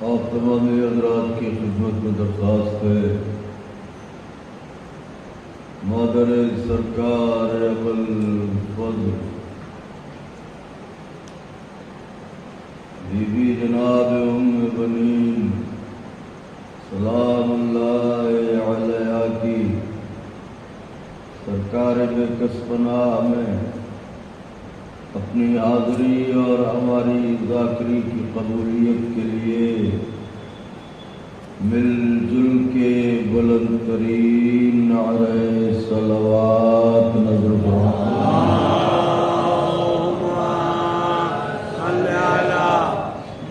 اور تمام حضرات کی خدمت میں درخواست ہے مادر سرکار ابو الفضل بی بی جناب ام بنین سلام اللہ علیہ کی سرکار بے کسبناہ میں اپنی حاضری اور ہماری ذاکری کی قبولیت کے لیے مل جل کے بلند ترین نعرہ صلوات نظر صلی علی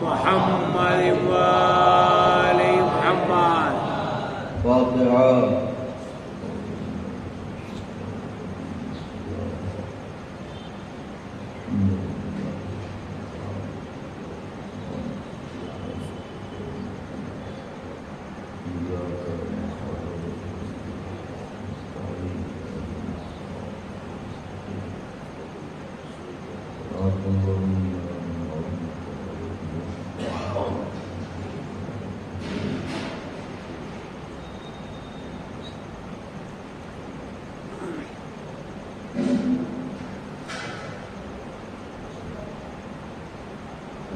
محمد وآل محمد. فاتحہ.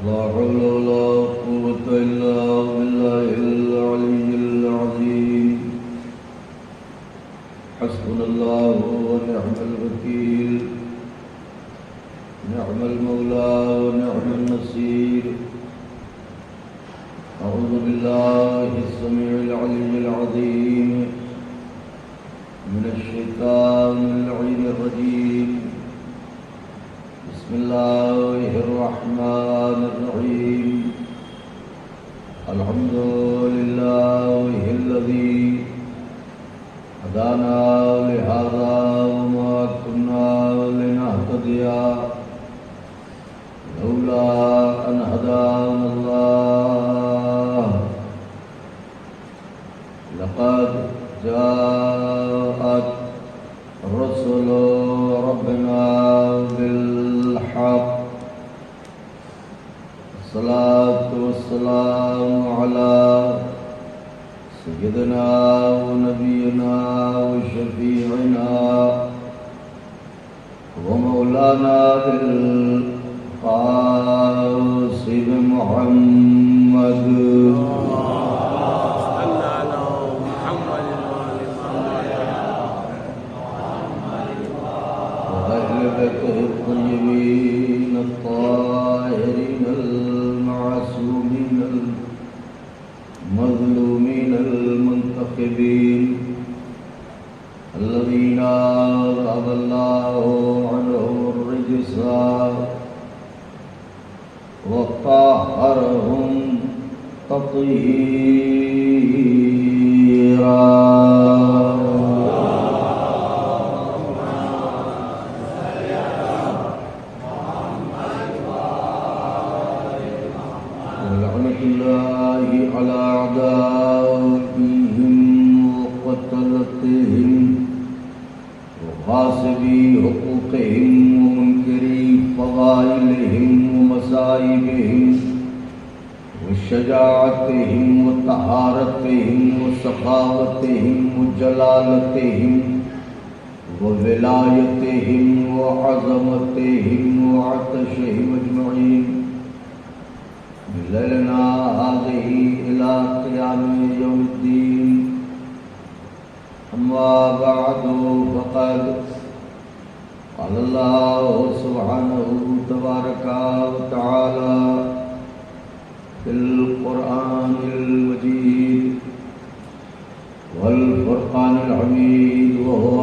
لا حول ولا قوة إلا بالله العلي العظيم. حسبنا الله ونعم الوكيل، نعم المولى ونعم النصير. أعوذ بالله السميع العلي العظيم من الشيطان اللعين الرجيم. بسم الله الرحمن الرحيم. الحمد لله الذي هدانا لهذا وما كنا لنهتدي لولا أن هدانا الله. لقد جاءت رسل ربنا بالحق. الصلاة والسلام على سيدنا ونبينا وشفيعنا ومولانا القاسم محمد وأهل بيته الطيبين الطاهرين المعصومين المظلومين المنتخبين الذين أذهب الله عنهم الرجس وطهرهم تطهيرا. ولعنة الله على أعدائهم وقتلتهم وغاصبي حقوقهم ومنكري فضائلهم ومصائبهم وشجاعتهم وطهارتهم وسخاوتهم وجلالتهم وولايتهم وعظمتهم وعطشهم أجمعين من ليلنا هذه إلى قيام يوم الدين. أما بعد فقد قال الله سبحانه تبارك وتعالى في القرآن المجيد والفرقان الحميد وهو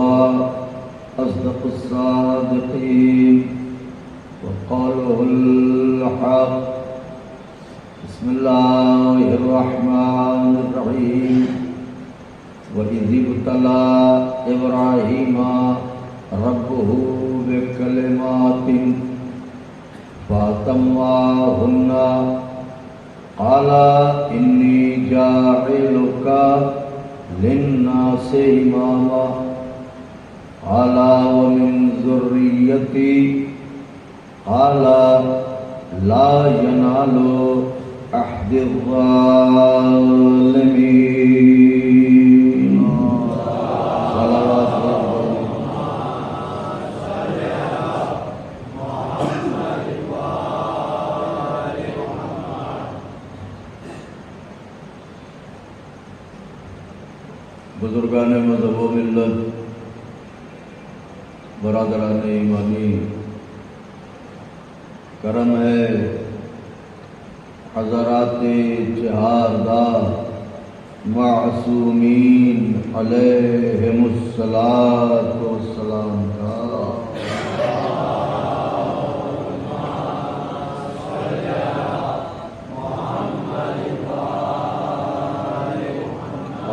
أصدق الصادقين وقوله الحق. بسم الله الرحمن الرحيم. وإذ ابتلى إبراهيم ربه بكلمات فأتمهن قال إني جاعلك للناس إماما قال ومن ذريتي قال لا ينال أحد الظالمين صلوات بزرگان مذہب و ملت، برادران ایمانی، کرم ہے حضرات چہاردار معصومین علیہم الصلاۃ والسلام کا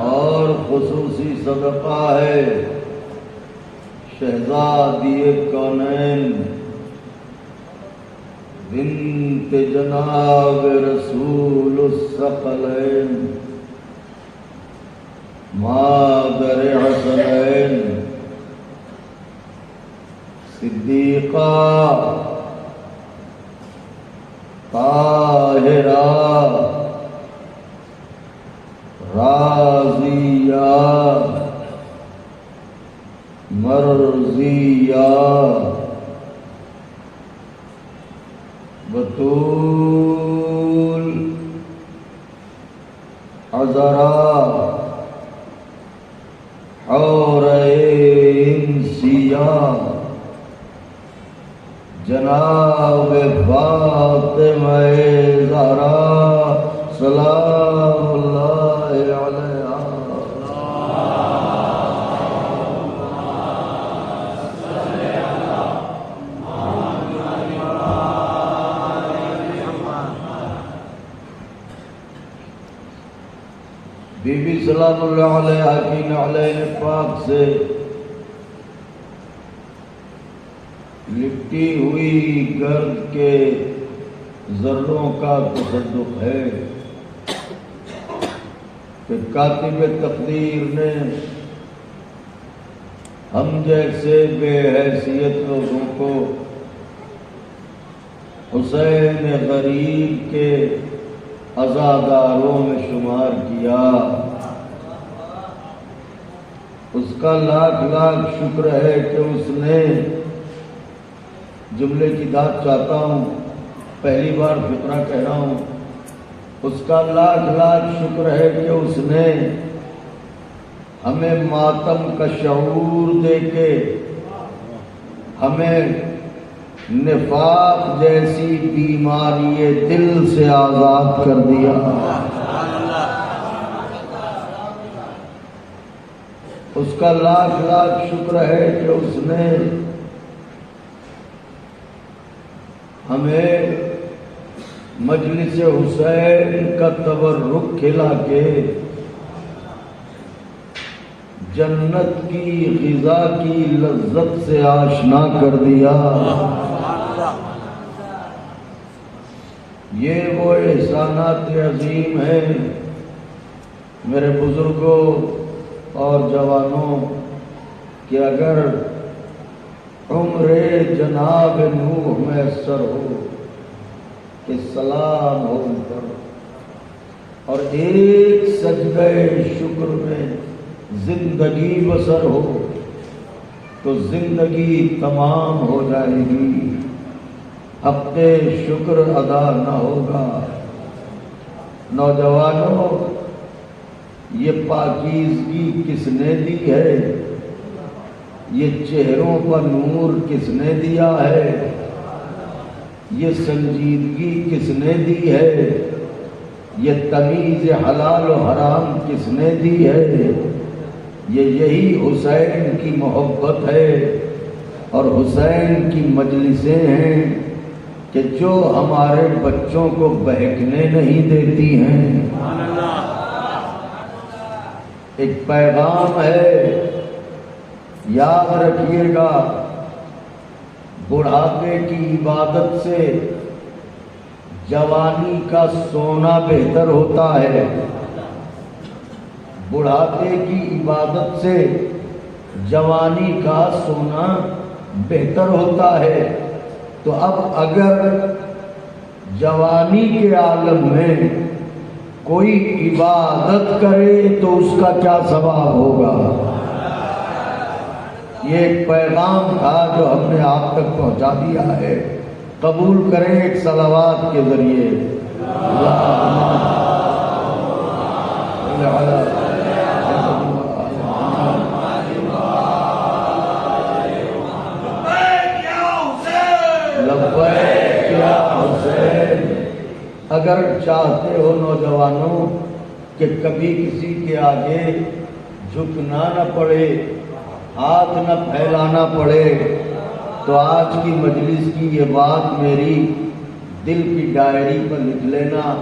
اور خصوصی صدقہ ہے شہزادی کونین بنت جناب رسول الثقلین مادر حسنین صدیقہ طاہرہ راضیہ مرضیہ بطول عذرا حورین سیاہ جناب فاطمہ زہرا سلام اللہ علیہا بی بی سلام اللہ علیہ کی نعلین پاک سے لپٹی ہوئی گرد کے ذروں کا تصدق ہے کہ کاتب تقدیر نے ہم جیسے بے حیثیت لوگوں کو حسین غریب کے عزاداروں میں شمار کیا۔ اس کا لاکھ لاکھ شکر ہے کہ اس نے، جملے کی داد چاہتا ہوں، پہلی بار فقرہ کہہ رہا ہوں، اس کا لاکھ لاکھ شکر ہے کہ اس نے ہمیں ماتم کا شعور دے کے ہمیں نفاق جیسی بیماری دل سے آزاد کر دیا۔ اس کا لاکھ لاکھ شکر ہے کہ اس نے ہمیں مجلس حسین کا تبرک کھلا کے جنت کی غذا کی لذت سے آشنا کر دیا۔ یہ وہ احسانات عظیم ہیں میرے بزرگوں اور جوانوں کہ اگر عمر جناب نوح میسر ہو کہ سلام ہو ان پر، اور ایک سجدہ شکر میں زندگی بسر ہو تو زندگی تمام ہو جائے گی، حق شکر ادا نہ ہوگا۔ نوجوانوں، یہ پاکیزگی کس نے دی ہے؟ یہ چہروں پر نور کس نے دیا ہے؟ یہ سنجیدگی کس نے دی ہے؟ یہ تمیز حلال و حرام کس نے دی ہے؟ یہی حسین کی محبت ہے اور حسین کی مجلسیں ہیں کہ جو ہمارے بچوں کو بہکنے نہیں دیتی ہیں۔ ایک پیغام ہے، یاد رکھیے گا، بڑھاپے کی عبادت سے جوانی کا سونا بہتر ہوتا ہے۔ بڑھاپے کی عبادت سے جوانی کا سونا بہتر ہوتا ہے۔ تو اب اگر جوانی کے عالم میں کوئی عبادت کرے تو اس کا کیا ثواب ہوگا؟ یہ ایک پیغام تھا جو ہم نے آپ تک پہنچا دیا ہے. قبول کریں ایک صلوات کے ذریعے. لبیک یا حسین. اگر چاہتے ہو نوجوانوں کہ کبھی کسی کے آگے جھکنا نہ پڑے، ہاتھ نہ پھیلانا پڑے، تو آج کی مجلس کی یہ بات میری دل کی ڈائری پر لکھ لینا.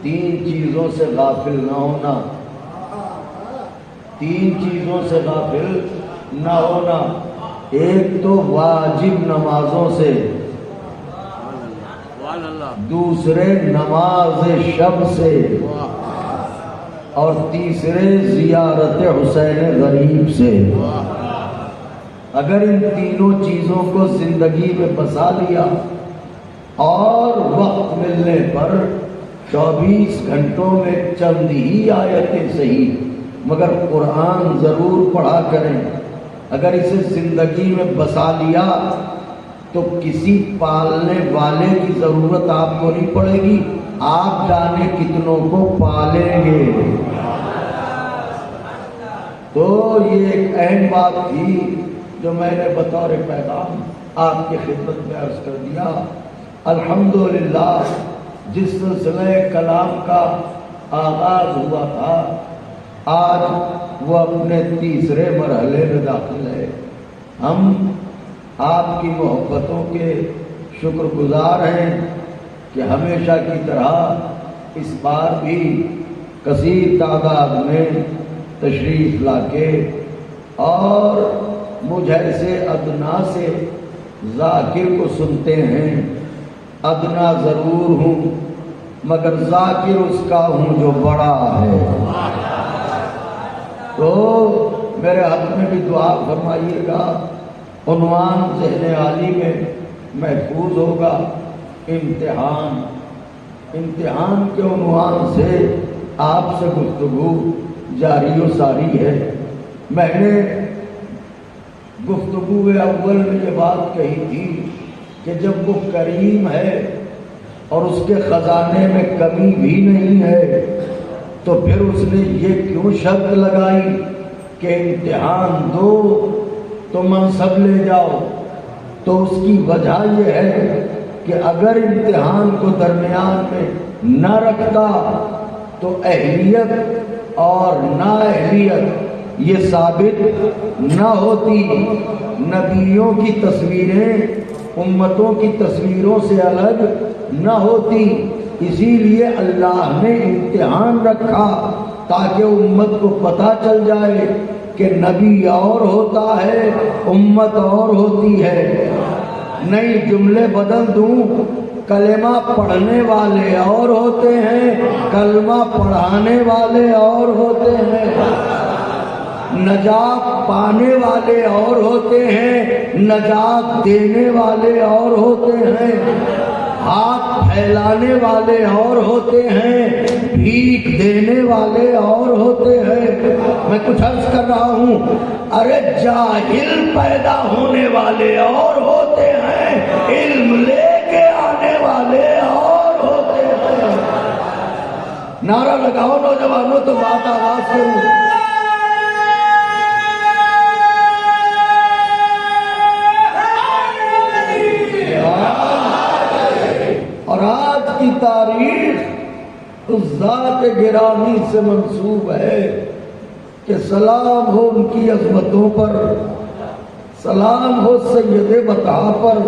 3 چیزوں سے غافل نہ ہونا. 3 چیزوں سے غافل نہ ہونا. ایک تو واجب نمازوں سے، دوسرے نماز شب سے، اور تیسرے زیارت حسین غریب سے. اگر ان تینوں چیزوں کو زندگی میں بسا لیا اور وقت ملنے پر 24 گھنٹوں میں چند ہی آیتیں صحیح مگر قرآن ضرور پڑھا کریں. اگر اسے زندگی میں بسا لیا تو کسی پالنے والے کی ضرورت آپ کو نہیں پڑے گی. آپ جانے کتنوں کو پالیں گے. تو یہ ایک اہم بات تھی جو میں نے بطور پیغام آپ کی خدمت میں عرض کر دیا. الحمدللہ جس سلسلہ کلام کا آغاز ہوا تھا آج وہ اپنے تیسرے مرحلے میں داخل ہے. ہم آپ کی محبتوں کے شکر گزار ہیں کہ ہمیشہ کی طرح اس بار بھی کثیر تعداد میں تشریف لاکے اور مجھ ایسے ادنا سے ذاکر کو سنتے ہیں. ادنا ضرور ہوں مگر ذاکر اس کا ہوں جو بڑا ہے. تو میرے حق میں بھی دعا فرمائیے گا. عنوان ذہن عالی میں محفوظ ہوگا امتحان. امتحان کے عنوان سے آپ سے گفتگو جاری و ساری ہے. میں نے گفتگو اول میں یہ بات کہی تھی کہ جب وہ کریم ہے اور اس کے خزانے میں کمی بھی نہیں ہے تو پھر اس نے یہ کیوں شرط لگائی کہ امتحان دو تو منصب لے جاؤ؟ تو اس کی وجہ یہ ہے کہ اگر امتحان کو درمیان میں نہ رکھتا تو اہلیت اور نااہلیت یہ ثابت نہ ہوتی. نبیوں کی تصویریں امتوں کی تصویروں سے الگ نہ ہوتی. اسی لیے اللہ نے امتحان رکھا تاکہ امت کو پتہ چل جائے کہ نبی اور ہوتا ہے امت اور ہوتی ہے. نئی جملے بدل دوں، کلمہ پڑھنے والے اور ہوتے ہیں، کلمہ پڑھانے والے اور ہوتے ہیں. نجات پانے والے اور ہوتے ہیں، نجات دینے والے اور ہوتے ہیں. ہاتھ پھیلانے والے اور ہوتے ہیں، بھیک دینے والے اور ہوتے ہیں. میں کچھ عرض کر رہا ہوں، ارے جاہل پیدا ہونے والے اور ہوتے ہیں، علم لے کے آنے والے اور ہوتے ہیں. نعرہ لگاؤ نوجوانوں تو بات آواز کروں. اور آج کی تاریخ اس ذات گرامی سے منسوب ہے کہ سلام ہو ان کی عظمتوں پر، سلام ہو سید بطحا پر،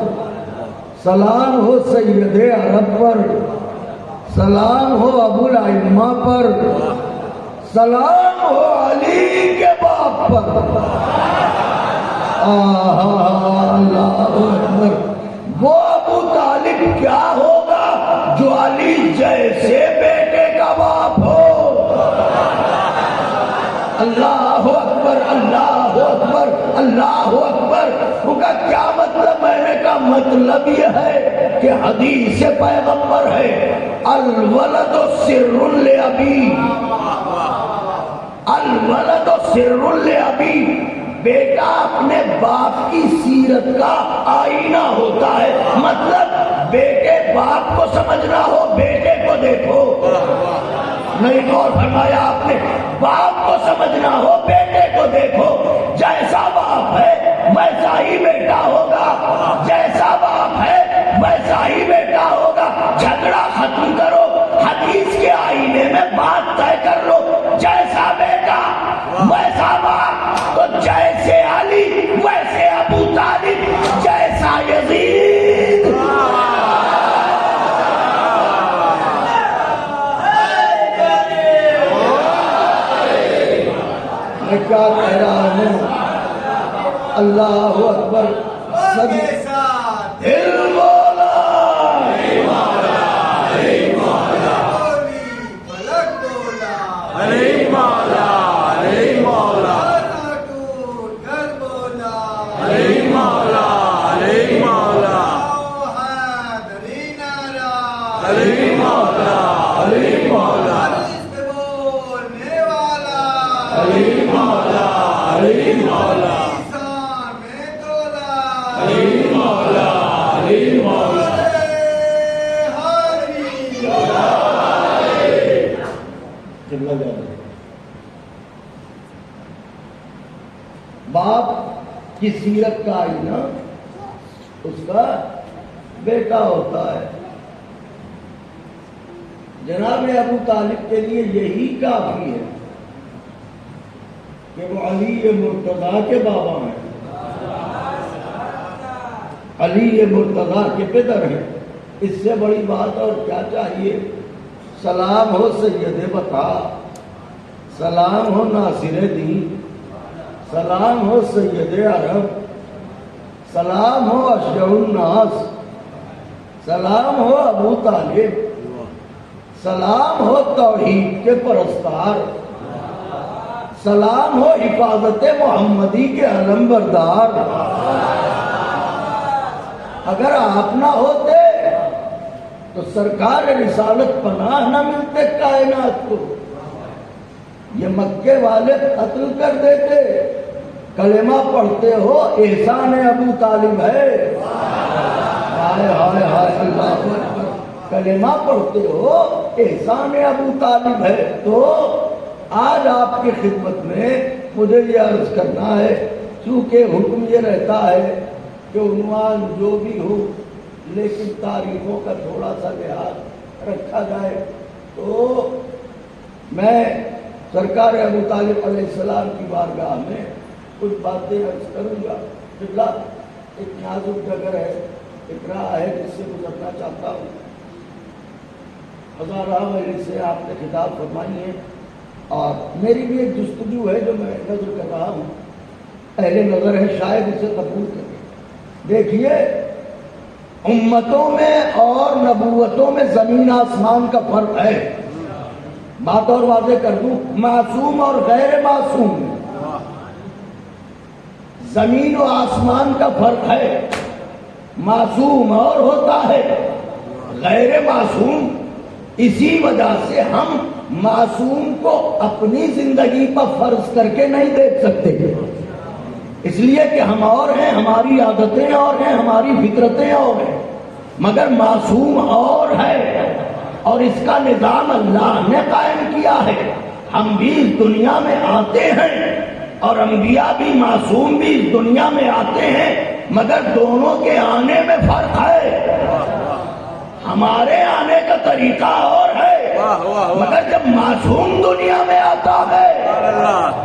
سلام ہو سید عرب پر، سلام ہو ابو الائمہ پر، سلام ہو علی کے باپ پر. اللہ اکبر. وہ ابو طالب کیا ہوگا جو علی جیسے بیٹے کا باپ ہو. اللہ اکبر، اللہ اکبر، اللہ اکبر. ان کا کیا مطلب؟ میں نے کہا مطلب یہ ہے کہ حدیث پیغمبر ہے الولد سر لابی، الولد سر لابی، بیٹا اپنے باپ کی سیرت کا آئینہ ہوتا ہے. مطلب بیٹے باپ کو سمجھنا ہو بیٹے کو دیکھو. نہیں غور فرمایا آپ نے؟ باپ کو سمجھنا ہو بیٹے کو دیکھو. جیسا باپ ہے ویسا ہی بیٹا ہوگا، جیسا باپ ہے ویسا ہی بیٹا ہوگا. جھگڑا ختم کرو، حدیث کے آئینے میں بات طے کر لو. جیسا بیٹا ویسا باپ، تو جیسے علی ویسے ابو طالب، جیسا یزید. میں کیا کہہ رہا ہوں؟ اللہ اکبر. سب دل مولا باپ کی سیرت کا آئینہ اس کا بیٹا ہوتا ہے. جناب ابو طالب کے لیے یہی کافی ہے کہ وہ علی مرتضیٰ کے بابا ہیں، علی مرتضیٰ کے پدر ہیں. اس سے بڑی بات اور کیا چاہیے؟ سلام ہو سید بتا، سلام ہو ناصر دین، سلام ہو سید عرب، سلام ہو اشجع الناس، سلام ہو ابو طالب، سلام ہو توحید کے پرستار، سلام ہو حفاظت محمدی کے علم بردار. اگر آپ نہ ہوتے تو سرکار رسالت پناہ نہ ملتے کائنات کو. یہ مکے والے قتل کر دیتے. کلمہ پڑھتے ہو احسان ابو طالب ہے. ہائے ہائے ہائے اللہ اکبر. کلمہ پڑھتے ہو احسان ابو طالب ہے. تو آج آپ کی خدمت میں مجھے یہ عرض کرنا ہے، چونکہ حکم یہ رہتا ہے کہ عنوان جو بھی ہو لیکن تاریخوں کا تھوڑا سا لحاظ رکھا جائے. تو میں سرکار ابو طالب علیہ السلام کی بارگاہ میں کچھ باتیں عرض کروں گا. قبلہ ایک نازک جگر ہے، ایک راہ ہے جس سے گزرنا چاہتا ہوں. ہزارہ مجلس سے آپ نے خطاب فرمائی ہے اور میری بھی ایک جستجو ہے جو میں نظر کر رہا ہوں. اہل نظر ہے شاید اسے قبول کریں. دیکھیے امتوں میں اور نبوتوں میں زمین آسمان کا فرق ہے. بات اور واضح کر دوں، معصوم اور غیر معصوم، زمین و آسمان کا فرق ہے. معصوم اور ہوتا ہے غیر معصوم. اسی وجہ سے ہم معصوم کو اپنی زندگی پر فرض کر کے نہیں دیکھ سکتے، اس لیے کہ ہم اور ہیں، ہماری عادتیں اور ہیں، ہماری فطرتیں اور ہیں. مگر معصوم اور ہے اور اس کا نظام اللہ نے قائم کیا ہے. ہم بھی اس دنیا میں آتے ہیں اور انبیاء بھی معصوم بھی اس دنیا میں آتے ہیں، مگر دونوں کے آنے میں فرق ہے. ہمارے آنے کا طریقہ اور ہے، مگر جب معصوم دنیا میں آتا ہے،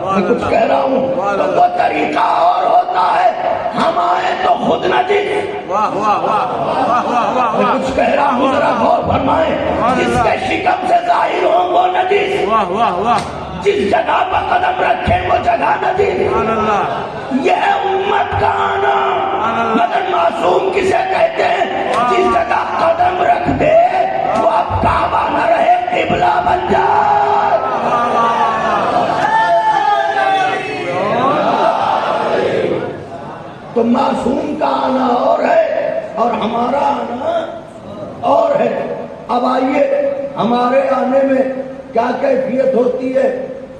میں کچھ کہہ رہا ہوں تو وہ طریقہ اور ہوتا ہے. ہم آئے تو خود نجس. میں کچھ کہہ رہا ہوں ذرا غور فرمائیں. جس کے شکم سے ظاہر ہوں وہ نجس، جس جگہ پر قدم رکھیں وہ جگہ نجس. یہ ہے امت کا آنا. مگر معصوم کسے کہتے ہیں؟ جس جگہ قدم رکھ دے وہ اب کعبہ نہ رہے قبلہ بن جائے. تو معصوم کا آنا اور ہے اور ہمارا آنا اب آئیے ہمارے آنے میں کیا کیفیت ہوتی ہے.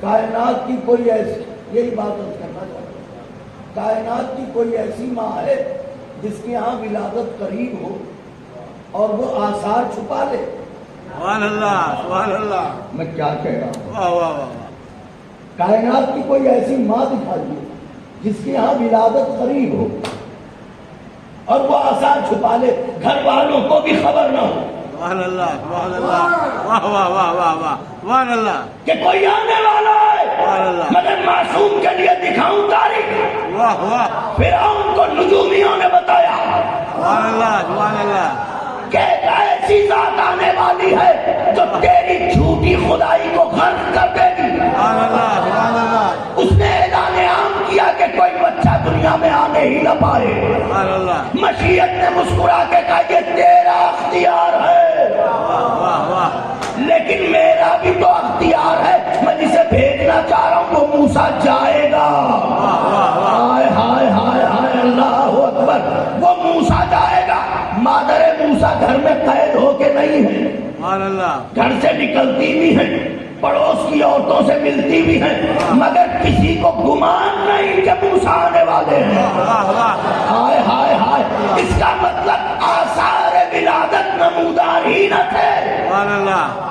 کائنات کی کوئی ایسی، یہی بات کرنا چاہتا ہوں، کائنات کی کوئی ایسی ماں ہے جس کے یہاں ولادت قریب ہو اور وہ آثار چھپا لے. سبحان اللہ سبحان اللہ. میں کیا کہہ رہا ہوں؟ واہ واہ واہ. کائنات کی کوئی ایسی ماں دکھائیے جس کے یہاں ولادت قریب ہو اور وہ آثار چھپا لے، گھر والوں کو بھی خبر نہ ہو. سبحان اللہ سبحان اللہ. واہ واہ واہ واہ واہ. سبحان اللہ کہ کوئی آنے والا ہے، سبحان اللہ. مگر معصوم کے لیے دکھاؤں تاریخ. واہ واہ. فرعون کو نجومیوں نے بتایا سبحان اللہ سبحان اللہ. کہ ایک ایسی ذات آنے والی ہے جو تیری جھوٹی خدائی کو غرق کر دے گی. سبحان اللہ سبحان اللہ. اس نے اعلان عام کیا کہ کوئی بچہ دنیا میں آنے ہی نہ پائے. سبحان اللہ. مشیت نے مسکرا کے کہا یہ تیرا اختیار ہے، واہ واہ. لیکن میرا بھی تو اختیار ہے. میں جسے بھیجنا چاہ رہا ہوں وہ موسیٰ جائے گا. ہائے ہائے ہائے ہائے اللہ اکبر. وہ موسیٰ جائے گا. مادر موسیٰ گھر میں قید ہو کے نہیں ہے، سبحان اللہ. گھر سے نکلتی بھی ہیں، پڑوس کی عورتوں سے ملتی بھی ہیں، مگر کسی کو گمان نہیں کہ موسیٰ آنے والے ہیں. واہ واہ. ہائے ہائے ہائے. اس کا مطلب آثار ولادت نمودار ہی نہ تھے. سبحان اللہ.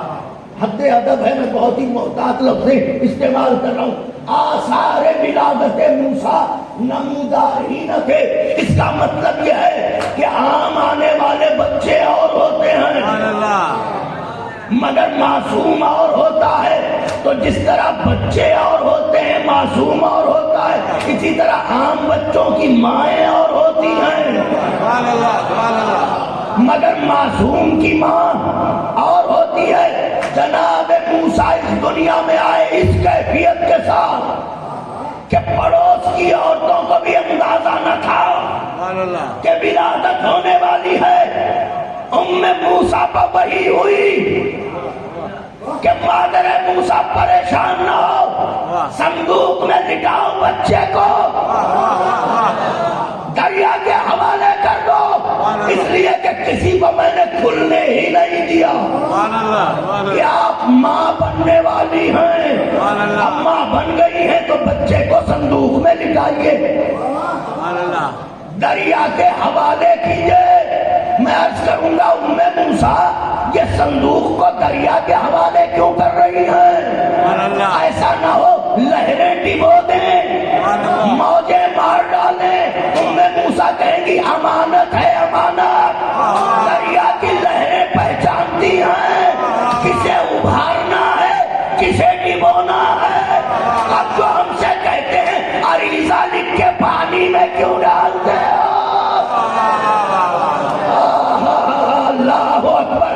حد ادب ہے، میں بہت ہی محتاط لفظیں استعمال کر رہا ہوں. آثار ولادت موسیٰ نمودار ہی نہ تھے. اس کا مطلب یہ ہے کہ عام آنے والے بچے اور ہوتے ہیں سبحان اللہ. مگر معصوم اور ہوتا ہے. تو جس طرح بچے اور ہوتے ہیں، معصوم اور ہوتا ہے، اسی طرح عام بچوں کی مائیں اور ہوتی ہیں سبحان اللہ سبحان اللہ. مگر معصوم کی ماں اور ہوتی ہے. جناب موسیٰ اس دنیا میں آئے اس کیفیت کے ساتھ کہ پڑوس کی عورتوں کو بھی اندازہ نہ تھا سبحان اللہ. کہ ولادت ہونے والی ہے. ام موسیٰ پر وحی ہوئی کہ مادر موسیٰ پریشان نہ ہو، صندوق میں لٹاؤ بچے کو، دریا کے حوالے کر دو، اس لیے کہ کسی کو میں نے کھلنے ہی نہیں دیا. سبحان اللہ سبحان کہ اللہ. آپ ماں بننے والی ہیں، اب ماں بن گئی ہیں تو بچے کو صندوق میں لٹائیے، سبحان اللہ. دریا کے حوالے کیجئے. میں عرض کروں گا ام موسیٰ یہ صندوق کو دریا کے حوالے کیوں کر رہی ہیں؟ ایسا نہ ہو لہریں ڈبو دیں، موجیں مار ڈالیں. ام موسیٰ کہیں گی امانت ہے امانت. دریا کی لہریں پہچانتی ہیں کسے ابھارنا ہے کسے ڈبونا ہے. اب جو ہم سے کہتے ہیں عریضہ لکھ کے پانی میں کیوں ڈالتے ہو؟ اللہ اکبر.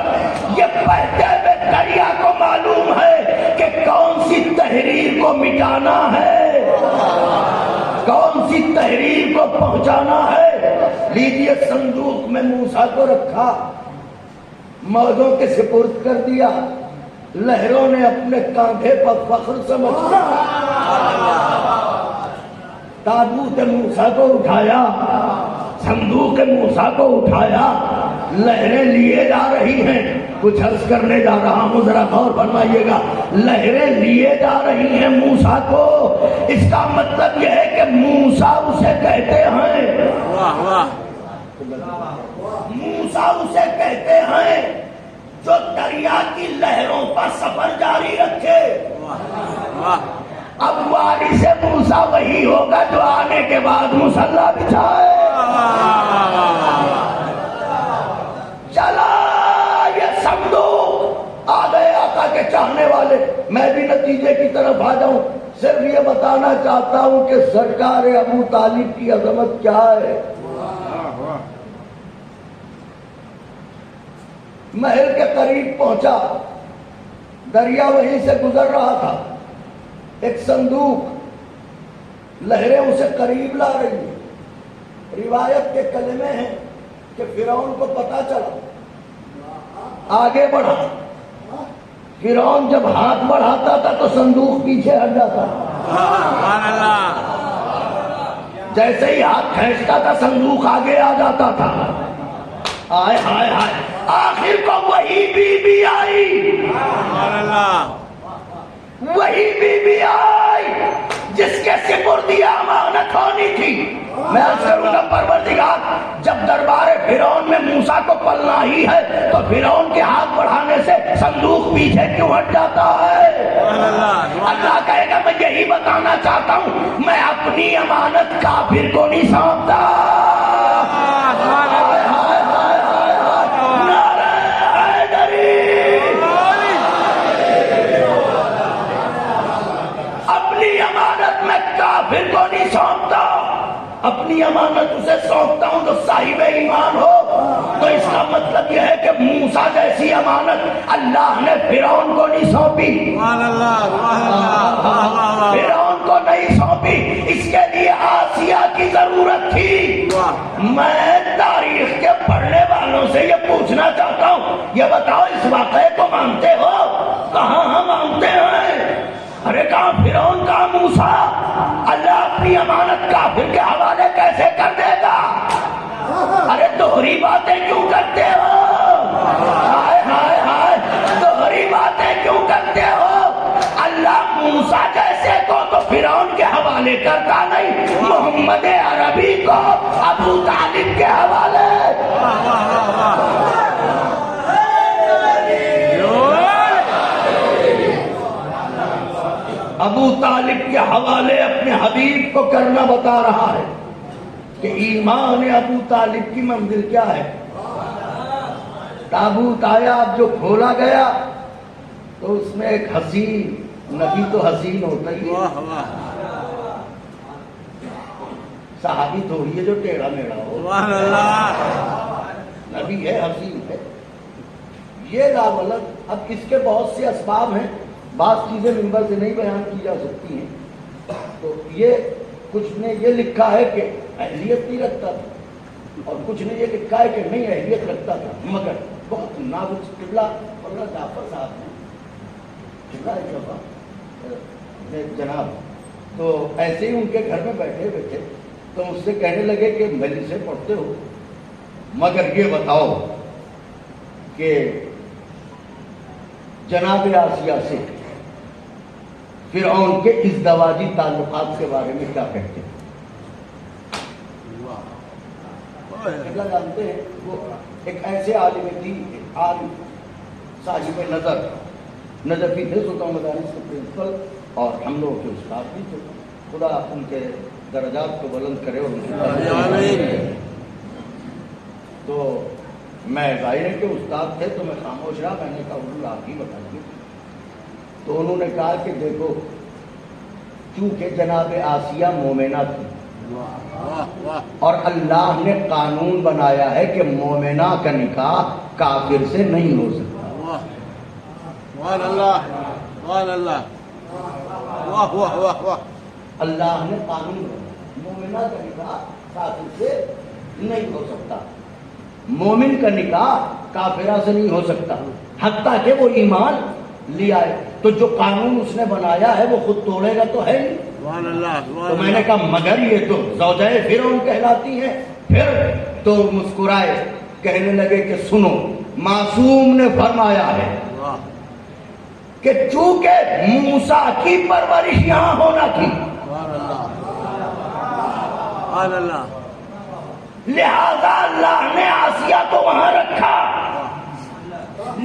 یہ بہتے ہوئے دریا کو معلوم ہے کہ کون سی تحریر کو مٹانا ہے، کون سی تحریر کو پہنچانا ہے. لیجیے صندوق میں موسیٰ کو رکھا، موجوں کے سپرد کر دیا. لہروں نے اپنے کاندھے پر فخر سمجھ لیا. تابوت موسیٰ کو اٹھایا، صندوق موسیٰ کو اٹھایا. لہریں لیے جا رہی ہیں. کچھ عرض کرنے جا رہا ہوں، ذرا غور فرمائیے گا. لہریں لیے جا رہی ہیں موسیٰ کو. اس کا مطلب یہ ہے کہ موسیٰ اسے کہتے ہیں، واہ واہ. موسیٰ اسے کہتے ہیں جو دریا کی لہروں پر سفر جاری رکھے. اب وارث موسیٰ وہی ہوگا جو آنے کے بعد مصلی بچھائے. چلا یہ صندوق آ گئے. آقا کے چاہنے والے، میں بھی نتیجے کی طرف آ جاؤں. صرف یہ بتانا چاہتا ہوں کہ سرکار ابو طالب کی عظمت کیا ہے. محل کے قریب پہنچا، دریا وہیں سے گزر رہا تھا. ایک صندوق، لہریں اسے قریب لا رہی ہیں. روایت کے کلمے ہیں کہ فرعون کو پتا چلا، آگے بڑھا. فرعون جب ہاتھ بڑھاتا تھا تو صندوق پیچھے ہٹ جاتا. جیسے ہی ہاتھ کھینچتا تھا صندوق آگے آ جاتا تھا. ہائے ہائے ہائے، آخر کو وہی بی بی آئی، سبحان اللہ، وہی بی بی آئی جس کے سپرد یہ امانت ہونی تھی۔ میں عرض کروں گا پروردگار، جب دربار فرعون میں موسیٰ کو پلنا ہی ہے تو فرعون کے ہاتھ بڑھانے سے صندوق پیچھے کیوں ہٹ جاتا ہے؟ اللہ کہے گا میں یہی بتانا چاہتا ہوں، میں اپنی امانت کافر کو نہیں سونپتا۔ نعرہ حیدری، اپنی امانت میں کافر کو نہیں سونپتا، اپنی امانت اسے سونپتا ہوں جو صاحب ایمان ہو۔ تو اس کا مطلب یہ ہے کہ موسیٰ جیسی امانت اللہ نے فرعون کو نہیں سونپی، سبحان اللہ، سبحان اللہ، فرعون کو نہیں سونپی، اس کے لیے آسیہ کی ضرورت تھی۔ میں تاریخ کے پڑھنے والوں سے یہ پوچھنا چاہتا ہوں، یہ بتاؤ اس واقعے کو مانتے ہو؟ کہاں ہم مانتے ہیں؟ ارے کہاں فرعون، کہاں موسیٰ؟ اللہ اپنی امانت کافر کے حوالے کیسے کر دے گا؟ ارے دوہری باتیں کیوں کرتے ہو؟ ہائے ہائے ہائے، دوہری باتیں کیوں کرتے ہو؟ اللہ موسیٰ جیسے کو تو فرعون کے حوالے کرتا نہیں، محمد عربی کو ابو طالب کے حوالے۔ ابو طالب کے حوالے اپنے حبیب کو کرنا بتا رہا ہے کہ ایمان ابو طالب کی منزل کیا ہے۔ تابوت آیا، جو کھولا گیا تو اس میں ایک حسین، نبی تو حسین ہوتا ہی ہے، صحابی تھوڑی ہے جو ٹیڑھا میڑھا ہو، سبحان اللہ، نبی ہے، حسین ہے۔ یہ لاولد، اب اس کے بہت سے اسباب ہیں، بعض چیزیں ممبر سے نہیں بیان کی جا سکتی ہیں، تو یہ کچھ نے یہ لکھا ہے کہ اہلیت نہیں رکھتا تھا، اور کچھ نے یہ لکھا ہے کہ نہیں اہلیت رکھتا تھا، مگر بہت نازک قبلہ مولانا جعفر صاحب نے جناب، تو ایسے ہی ان کے گھر میں بیٹھے ہوئے تھے تو مجھ سے کہنے لگے کہ مجلسیں پڑھتے ہو، مگر یہ بتاؤ کہ جناب آسیہ سے فرعون کے ازدواجی تعلقات کے بارے میں کیا کہتے ہیں؟ کیا جانتے ہیں؟ وہ ایک ایسے عالم تھی، عالم صاحب نظفی تھے، سلطان مدارس کے پرنسپل اور ہم لوگوں کے استاد بھی تھے، خدا ان کے درجات کو بلند کرے اور ان کی تو میں ظاہر ہے کہ استاد تھے تو میں خاموش رہا، میں نے کہا اردو آپ ہی بتائیے۔ تو انہوں نے کہا کہ دیکھو، چونکہ جناب آسیہ مومنہ تھی اور اللہ نے قانون بنایا ہے کہ مومنہ کا نکاح کافر سے نہیں ہو سکتا، سبحان اللہ، سبحان اللہ، واہ واہ واہ واہ، اللہ نے قانون بنایا مومنہ کا نکاح کافر سے نہیں ہو سکتا، مومن کا نکاح کافرہ سے نہیں ہو سکتا حتیٰ کہ وہ ایمان لیا ہے۔ تو جو قانون اس نے بنایا ہے وہ خود توڑے گا تو ہے نہیں۔ سبحان اللہ، تو میں نے کہا مگر یہ تو زوجہ فرعون کہلاتی ہیں۔ پھر تو مسکرائے، کہنے لگے کہ سنو، معصوم نے فرمایا ہے کہ چونکہ موسیٰ کی پرورش یہاں ہونا تھی، سبحان اللہ، لہذا اللہ نے آسیہ کو وہاں رکھا،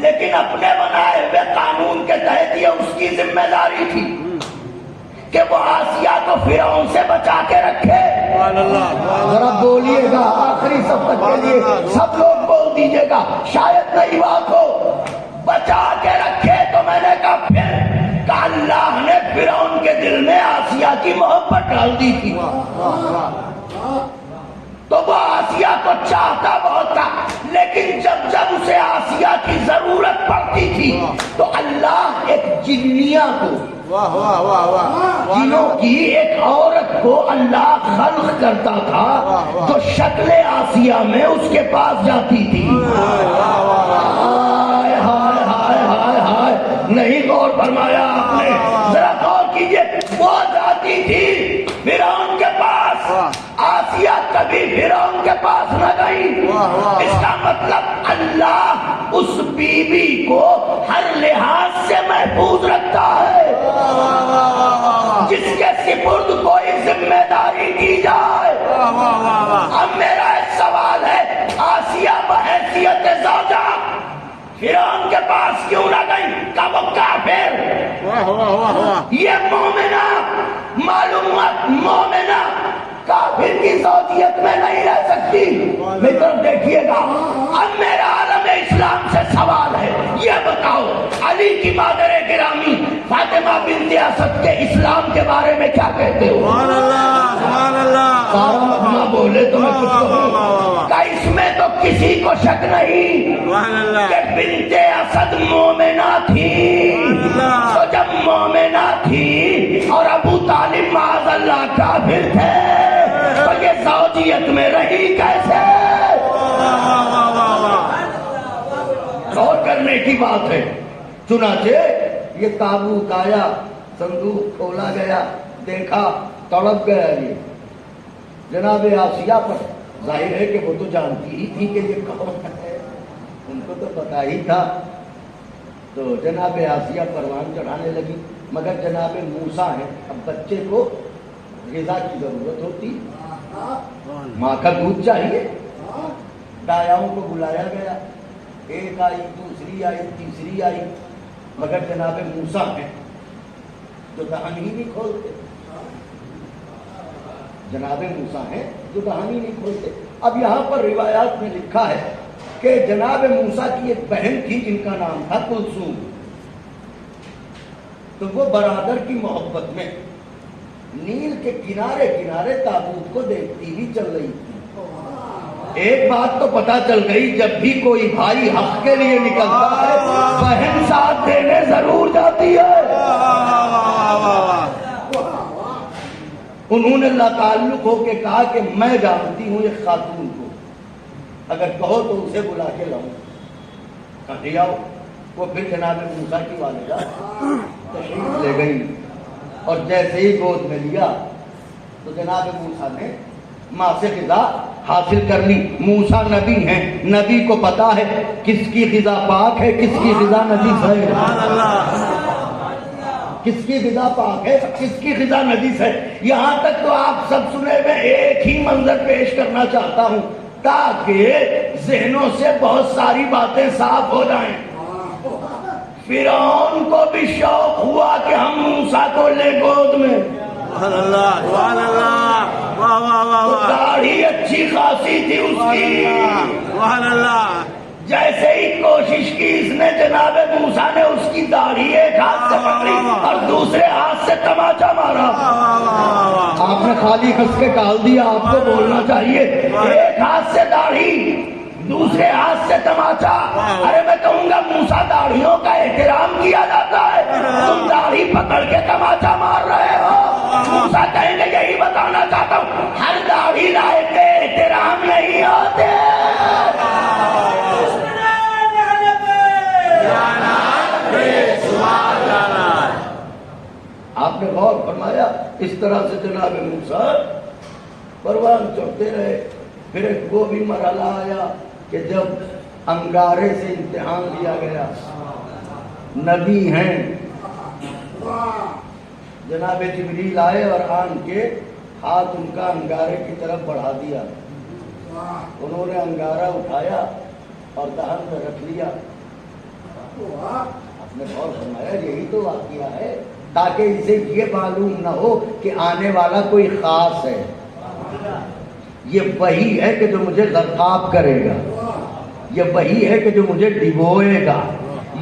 لیکن اپنے بنائے ہوئے قانون کے تحت یہ اس کی ذمہ داری تھی کہ وہ آسیہ کو فرعون سے بچا کے رکھے۔ ذرا بولیے گا، آخری سبق کے لیے سب لوگ بول دیجیے گا، شاید نئی بات ہو، بچا کے رکھے۔ تو میں نے کہا پھر کہ اللہ نے فرعون کے دل میں آسیہ کی محبت ڈال دی تھی، تو وہ آسیہ کو چاہتا بہت تھا، لیکن جب جب اسے آسیہ کی ضرورت پڑتی تھی تو اللہ ایک جنیہ کو، جنوں کی ایک عورت کو اللہ خلق کرتا تھا جو شکل آسیہ میں اس کے پاس جاتی تھی۔ ہائے ہائے ہائے ہائے ہائے، نہیں غور فرمایا آپ نے، ذرا غور کیجئے، وہ جاتی تھی فرعون کے پاس، آسیہ کبھی فرعون کے پاس نہ گئی. اس کا مطلب اللہ اس بیوی کو ہر لحاظ سے محفوظ رکھتا ہے. جس کے سپرد کوئی ذمہ داری کی جائے. اب میرا ایک سوال ہے، آسیہ بحیثیت زوجہ فرعون کے پاس کیوں نہ گئی؟ کہ وہ کافر. یہ مومنہ معلومات مومنہ کافر کی زوجیت میں نہیں رہ سکتی. میری طرف دیکھیے گا. اب میرا عالم اسلام سے سوال ہے، یہ بتاؤ علی کی مادر گرامی فاطمہ بنت اسد کے اسلام کے بارے میں کیا کہتے ہو؟ سبحان اللہ سبحان اللہ. سارا نہ بولے تو میں کچھ کہوں کہ اس میں تو کسی کو شک نہیں کہ بنت اسد مومنہ تھی. تو جب مومنہ تھی اور ابو طالب معاذ اللہ کافر تھے تو یہ زوجیت میں رہی کیسے؟ غور کرنے کی بات ہے. چنانچہ یہ تابوت آیا، صندوق کھولا گیا، دیکھا، تڑپ گیا. یہ جناب آسیہ پر ظاہر ہے کہ وہ تو جانتی ہی تھی کہ یہ کون ہے، ان کو تو پتا ہی تھا. تو جناب آسیہ پروان چڑھانے لگی. مگر جناب موسیٰ ہے، اب بچے کو غذا کی ضرورت ہوتی، ماں کا دودھ چاہیے. دایاؤں کو بلایا گیا، ایک آئی، دوسری آئی، تیسری آئی، مگر جناب موسیٰ ہیں جو دہن ہی نہیں کھولتے. جناب موسیٰ ہیں جو دہن ہی نہیں کھولتے. اب یہاں پر روایات میں لکھا ہے کہ جناب موسیٰ کی ایک بہن تھی جن کا نام تھا کلثوم. تو وہ برادر کی محبت میں نیل کے کنارے کنارے تابوت کو دیکھتی ہوئی چل رہی تھی. ایک بات تو پتا چل گئی، جب بھی کوئی بھائی حق کے لیے نکلتا ہے بہن ساتھ دینے ضرور جاتی ہے. انہوں نے اللہ تعلق ہو کے کہا کہ میں جانتی ہوں ایک خاتون کو، اگر کہو تو اسے بلا کے لاؤں. کہتے آؤ. وہ پھر جناب موسیٰ کی والدہ تشریف لے گئی اور جیسے ہی گود میں لیا تو جناب موسیٰ نے ماں سے غذا حاصل کر لی. موسیٰ نبی ہیں، نبی کو پتا ہے کس کی غذا پاک ہے، کس کی غذا نجس ہے. کس کی غذا پاک ہے، کس کی غذا نجس ہے. یہاں تک تو آپ سب سنے میں ایک ہی منظر پیش کرنا چاہتا ہوں تاکہ ذہنوں سے بہت ساری باتیں صاف ہو جائیں. فرعون کو بھی شوق ہوا کہ ہم موسیٰ کو لے گود میں. سبحان اللہ سبحان اللہ. واہ واہ واہ واہ. داڑھی اچھی خاصی تھی اس کی. سبحان اللہ. جیسے ہی کوشش کی اس نے جناب موسیٰ نے اس کی داڑھی ایک ہاتھ سے پکڑی اور دوسرے ہاتھ سے تماچا مارا. آپ نے خالی ہنس کے ٹال دیا، آپ کو بولنا چاہیے. ایک ہاتھ سے داڑھی، دوسرے ہاتھ سے تماچا. ارے میں کہوں گا موسیٰ داڑھیوں کا احترام کیا جاتا ہے، تم داڑھی پکڑ کے تماچا مار رہے ہو. موسیٰ کہیں گے یہی بتانا چاہتا ہوں ہر داڑھی لائق کے احترام نہیں ہوتے. آپ نے غور فرمایا. اس طرح سے جناب موسیٰ پروان چڑھتے رہے. پھر ایک وہ بھی مرحلہ آیا کہ جب انگارے سے امتحان لیا گیا. نبی ہیں، جناب جبریل آئے اور آن کے ہاتھ ان کا انگارے کی طرف بڑھا دیا. انہوں نے انگارہ اٹھایا اور دہن میں رکھ لیا. آپ نے غور فرمایا یہی تو واقعہ ہے تاکہ اسے یہ معلوم نہ ہو کہ آنے والا کوئی خاص ہے. یہ وہی ہے کہ جو مجھے غرقاب کرے گا، یہ وہی ہے کہ جو مجھے ڈبوئے گا.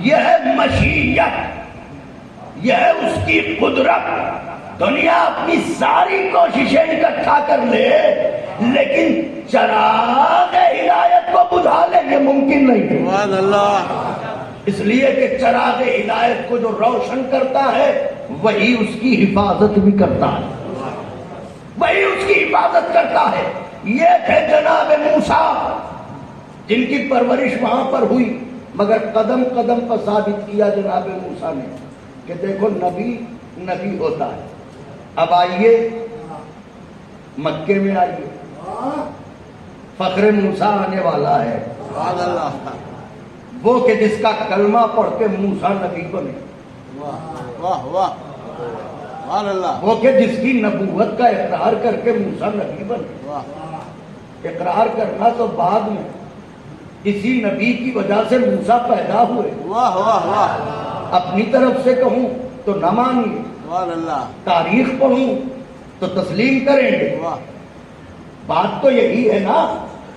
یہ ہے مشیت، یہ ہے اس کی قدرت. دنیا اپنی ساری کوششیں اکٹھا کر لے لیکن چراغ ہدایت کو بجھا لے یہ ممکن نہیں. سبحان اللہ. اس لیے کہ چراغ ہدایت کو جو روشن کرتا ہے وہی اس کی حفاظت بھی کرتا ہے، وہی اس کی حفاظت کرتا ہے. یہ تھے جناب موسیٰ جن کی پرورش وہاں پر ہوئی، مگر قدم قدم پر ثابت کیا جناب موسیٰ نے کہ دیکھو نبی نبی ہوتا ہے. اب آئیے مکے میں آئیے. فخر موسیٰ آنے والا ہے، سبحان اللہ، وہ کہ جس کا کلمہ پڑھ کے موسیٰ نبی بنے، واہ واہ واہ، سبحان اللہ، وہ کہ جس کی نبوت کا اقرار کر کے موسیٰ نبی بنے۔ واہ، اقرار کرنا تو بعد میں، کسی نبی کی وجہ سے موسیٰ پیدا ہوئے، واہ واہ واہ، اپنی طرف سے کہوں تو نہ مانیے، سبحان اللہ، تاریخ پڑھوں تو تسلیم کریں گے۔ واہ، بات تو یہی ہے نا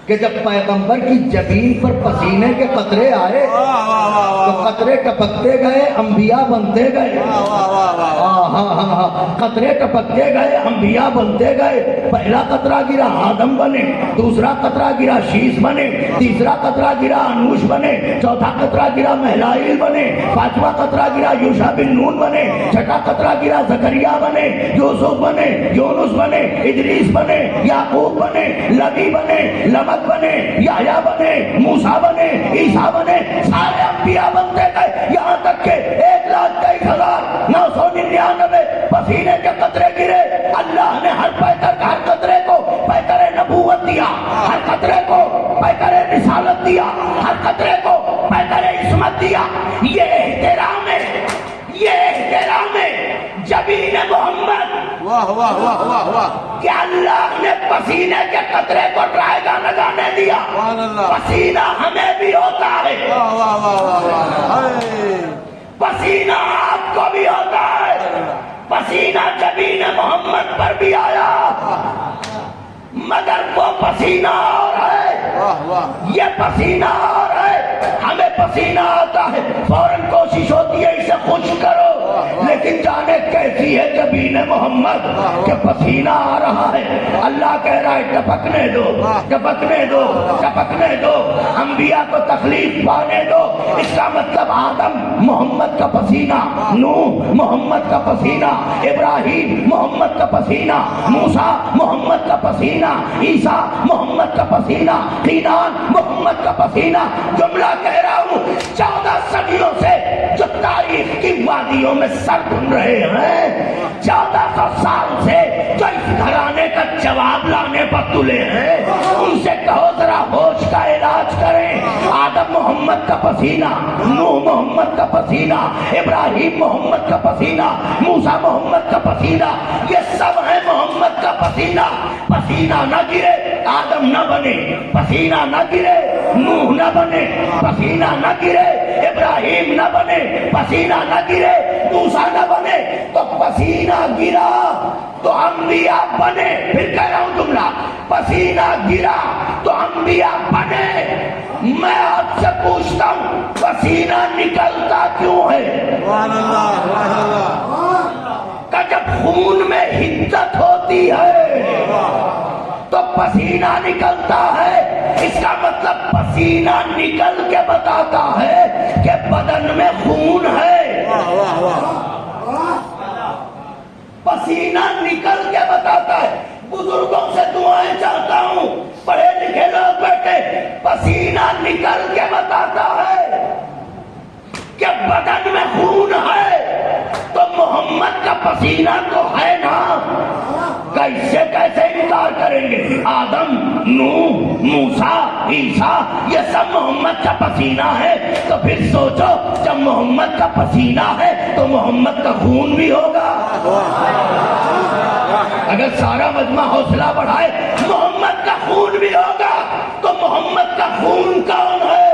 کہ جب پیغمبر کی جبین پر پسینے کے قطرے آئے واہ واہ واہ تو واہ، قطرے ٹپکتے گئے، انبیاء بنتے گئے۔ واہ واہ واہ واہ، ہاں، قطرے ٹپکتے گئے، انبیاء بنتے گئے۔ پہلا قطرہ گرا آدم بنے، دوسرا قطرہ گرا شیش بنے، تیسرا قطرہ گرا انوش بنے، چوتھا قطرہ گرا مہلائل بنے، پانچواں قطرہ گرا یوشع بن نون بنے، چھٹا قطرہ گرا زکریا بنے، یوسف بنے، یونس بنے، ادریس بنے، یعقوب بنے، لبی بنے، لمک بنے، یحییٰ بنے، موسیٰ بنے، عیسیٰ بنے، سارے انبیاء بنتے گئے، یہاں تک کہ 1,23,999 پسینے کے قطرے گرے۔ اللہ نے ہر قطرے کو پیکر نبوت دیا، ہر قطرے کو پیکر رسالت دیا، ہر قطرے کو پیکر عصمت دیا۔ یہ احترام ہے، یہ احترام ہے جبین محمد واہ واہ واہ واہ واہ، کہ اللہ نے پسینے کے قطرے کو ٹرائے گا لگانے دیا۔ سبحان اللہ، پسینہ ہمیں بھی ہوتا ہے، واہ واہ واہ واہ واہ، ہائے، پسینہ آپ کو بھی ہوتا ہے، پسینہ جبین محمد پر بھی آیا، مگر وہ پسینہ اور ہے، واہ واہ، یہ پسینہ اور ہے۔ ہمیں پسینہ آتا ہے، فوراً کوشش ہوتی ہے اسے خشک کرو، لیکن جانے کیسی ہے جبین محمد کہ پسینہ آ رہا ہے۔ اللہ کہہ رہا ہے ٹپکنے دو، ٹپکنے دو، ٹپکنے دو، انبیاء کو تکلیف پانے دو۔ اس کا مطلب آدم محمد کا پسینہ، نوح محمد کا پسینہ، ابراہیم محمد کا پسینہ، موسیٰ محمد کا پسینہ، عیسیٰ محمد کا پسینہ، قینان محمد کا پسینہ۔ جملہ کہہ رہا ہوں، 14 صدیوں سے جو تاریخ کی وادیوں میں سر دھن رہے ہیں، 1400 سال سے جو اس گھرانے کا جواب لانے پر تلے ہیں، ان سے کہو ذرا ہوش کا علاج کریں۔ آدم محمد کا پسینہ، نوح محمد کا پسینہ، ابراہیم محمد کا پسینہ، موسیٰ محمد کا پسینہ، یہ سب ہے محمد کا پسینہ۔ پسینہ نہ گرے آدم نہ بنے، پسینہ نہ گرے نوح نہ بنے، پسینہ نہ گرے ابراہیم نہ بنے، پسینہ نہ گرے موسیٰ نہ بنے، تو پسینہ گرا تو انبیاء بنے۔ پھر کہہ رہا ہوں جملہ، پسینہ گرا تو انبیاء بنے۔ میں آپ سے پوچھتا ہوں پسینہ نکلتا کیوں ہے؟ سبحان اللہ، سبحان اللہ، کہ جب خون میں حدت ہوتی ہے تو پسینہ نکلتا ہے۔ اس کا مطلب پسینہ نکل کے بتاتا ہے کہ بدن میں خون ہے۔ واہ واہ واہ، پسینہ نکل کے بتاتا ہے۔ بزرگوں سے دعائیں چاہتا ہوں، پڑھے لکھے لوگ بیٹھے، پسینہ نکل کے بتاتا ہے کہ بدن میں خون ہے، تو محمد کا پسینہ تو ہے نا، کیسے کیسے انکار کریں گے؟ آدم، نوح، موسیٰ، عیسیٰ، یہ سب محمد کا پسینہ ہے، تو پھر سوچو جب محمد کا پسینہ ہے تو محمد کا خون بھی ہوگا۔ اگر سارا مجمع حوصلہ بڑھائے محمد کا خون بھی ہوگا، تو محمد کا خون کون ہے؟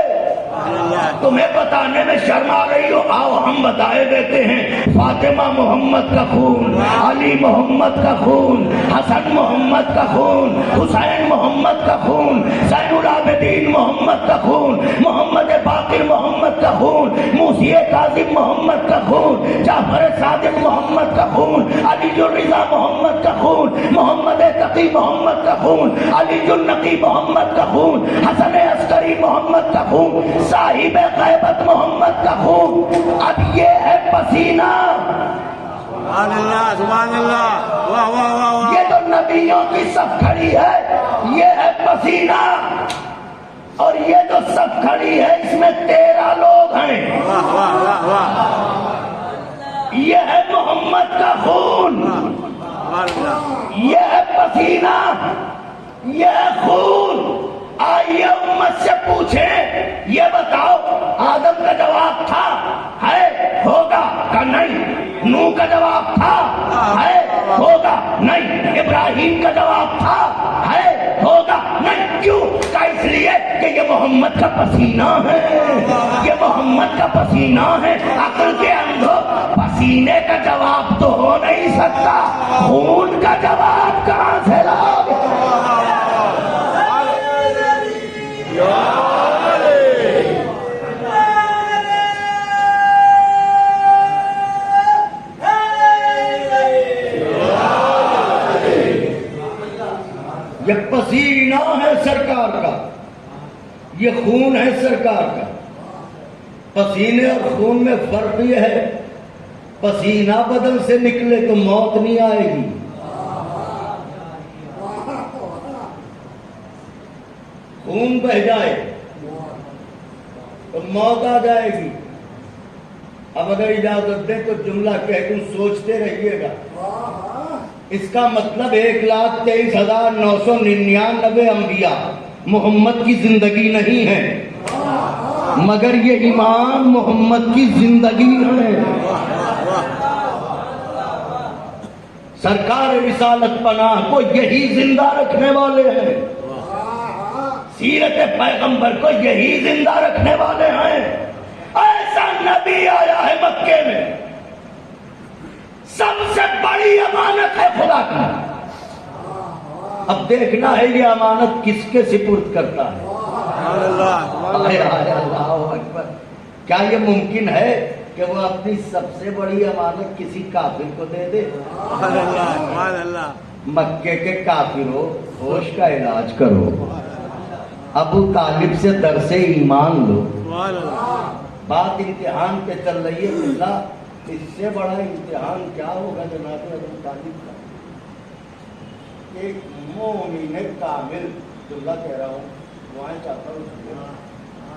تمہیں بتانے میں شرم آ رہی ہو، آؤ ہم بتائے دیتے ہیں۔ فاطمہ محمد کا خون، علی محمد کا خون، حسن محمد کا خون، حسین محمد کا خون، زین العابدین محمد کا خون، محمد باقر محمد کا خون، موسی کاظم محمد کا خون، جعفر صادق محمد کا خون، علی الرضا محمد کا خون، محمد تقی محمد کا خون، علی النقی محمد کا خون، حسن عسکری محمد کا خون، صاحب غیبت محمد کا خون۔ اب یہ ہے پسینہ، سبحان اللہ، سبحان اللہ، واہ واہ واہ واہ، یہ تو نبیوں کی صف کھڑی ہے، یہ ہے پسینہ۔ اور یہ جو صف کھڑی ہے اس میں 13 لوگ ہیں، واہ واہ واہ واہ، یہ ہے محمد کا خون، سبحان اللہ، یہ ہے پسینہ۔ یہ خون آئیے امت سے پوچھیں، یہ بتاؤ آدم کا جواب تھا ہے ہوگا کہ نہیں، نوح کا جواب تھا ہے ہوگا نہیں، ابراہیم کا جواب تھا ہے ہوگا نہیں، کیوں؟ کہ اس لیے کہ یہ محمد کا پسینہ ہے، یہ محمد کا پسینہ ہے۔ عقل کے اندھو پسینے کا جواب تو ہو نہیں سکتا، خون کا جواب کہاں سے لاؤ گے؟ یہ پسینہ ہے سرکار کا، یہ خون ہے سرکار کا۔ پسینے اور خون میں فرق یہ ہے، پسینہ بدن سے نکلے تو موت نہیں آئے گی، خون بہ جائے تو موت آ جائے گی۔ اب اگر اجازت دیں تو جملہ کہہ دوں، سوچتے رہیے گا۔ اس کا مطلب 1,23,999 انبیاء محمد کی زندگی نہیں ہے، مگر یہ امام محمد کی زندگی ہے۔ سرکار رسالت پناہ کو یہی زندہ رکھنے والے ہیں، سیرت پیغمبر کو یہی زندہ رکھنے والے ہیں۔ ایسا نبی آیا ہے مکے میں، سب سے بڑی امانت ہے خدا کی۔ اب دیکھنا ہے یہ امانت کس کے سپرد کرتا ہے۔ اللہ اکبر! کیا یہ ممکن ہے کہ وہ اپنی سب سے بڑی امانت کسی کافر کو دے دے؟ مکے کے کافروں، ہوش کا علاج کرو، ابو طالب سے درس ایمان لو۔ بات امتحان پہ چل رہی ہے، اللہ اس سے بڑا امتحان کیا ہوگا جناب ابو طالب کا؟ ایک مومن کامل، اللہ کہہ رہا ہوں، دعائیں چاہتا ہوں،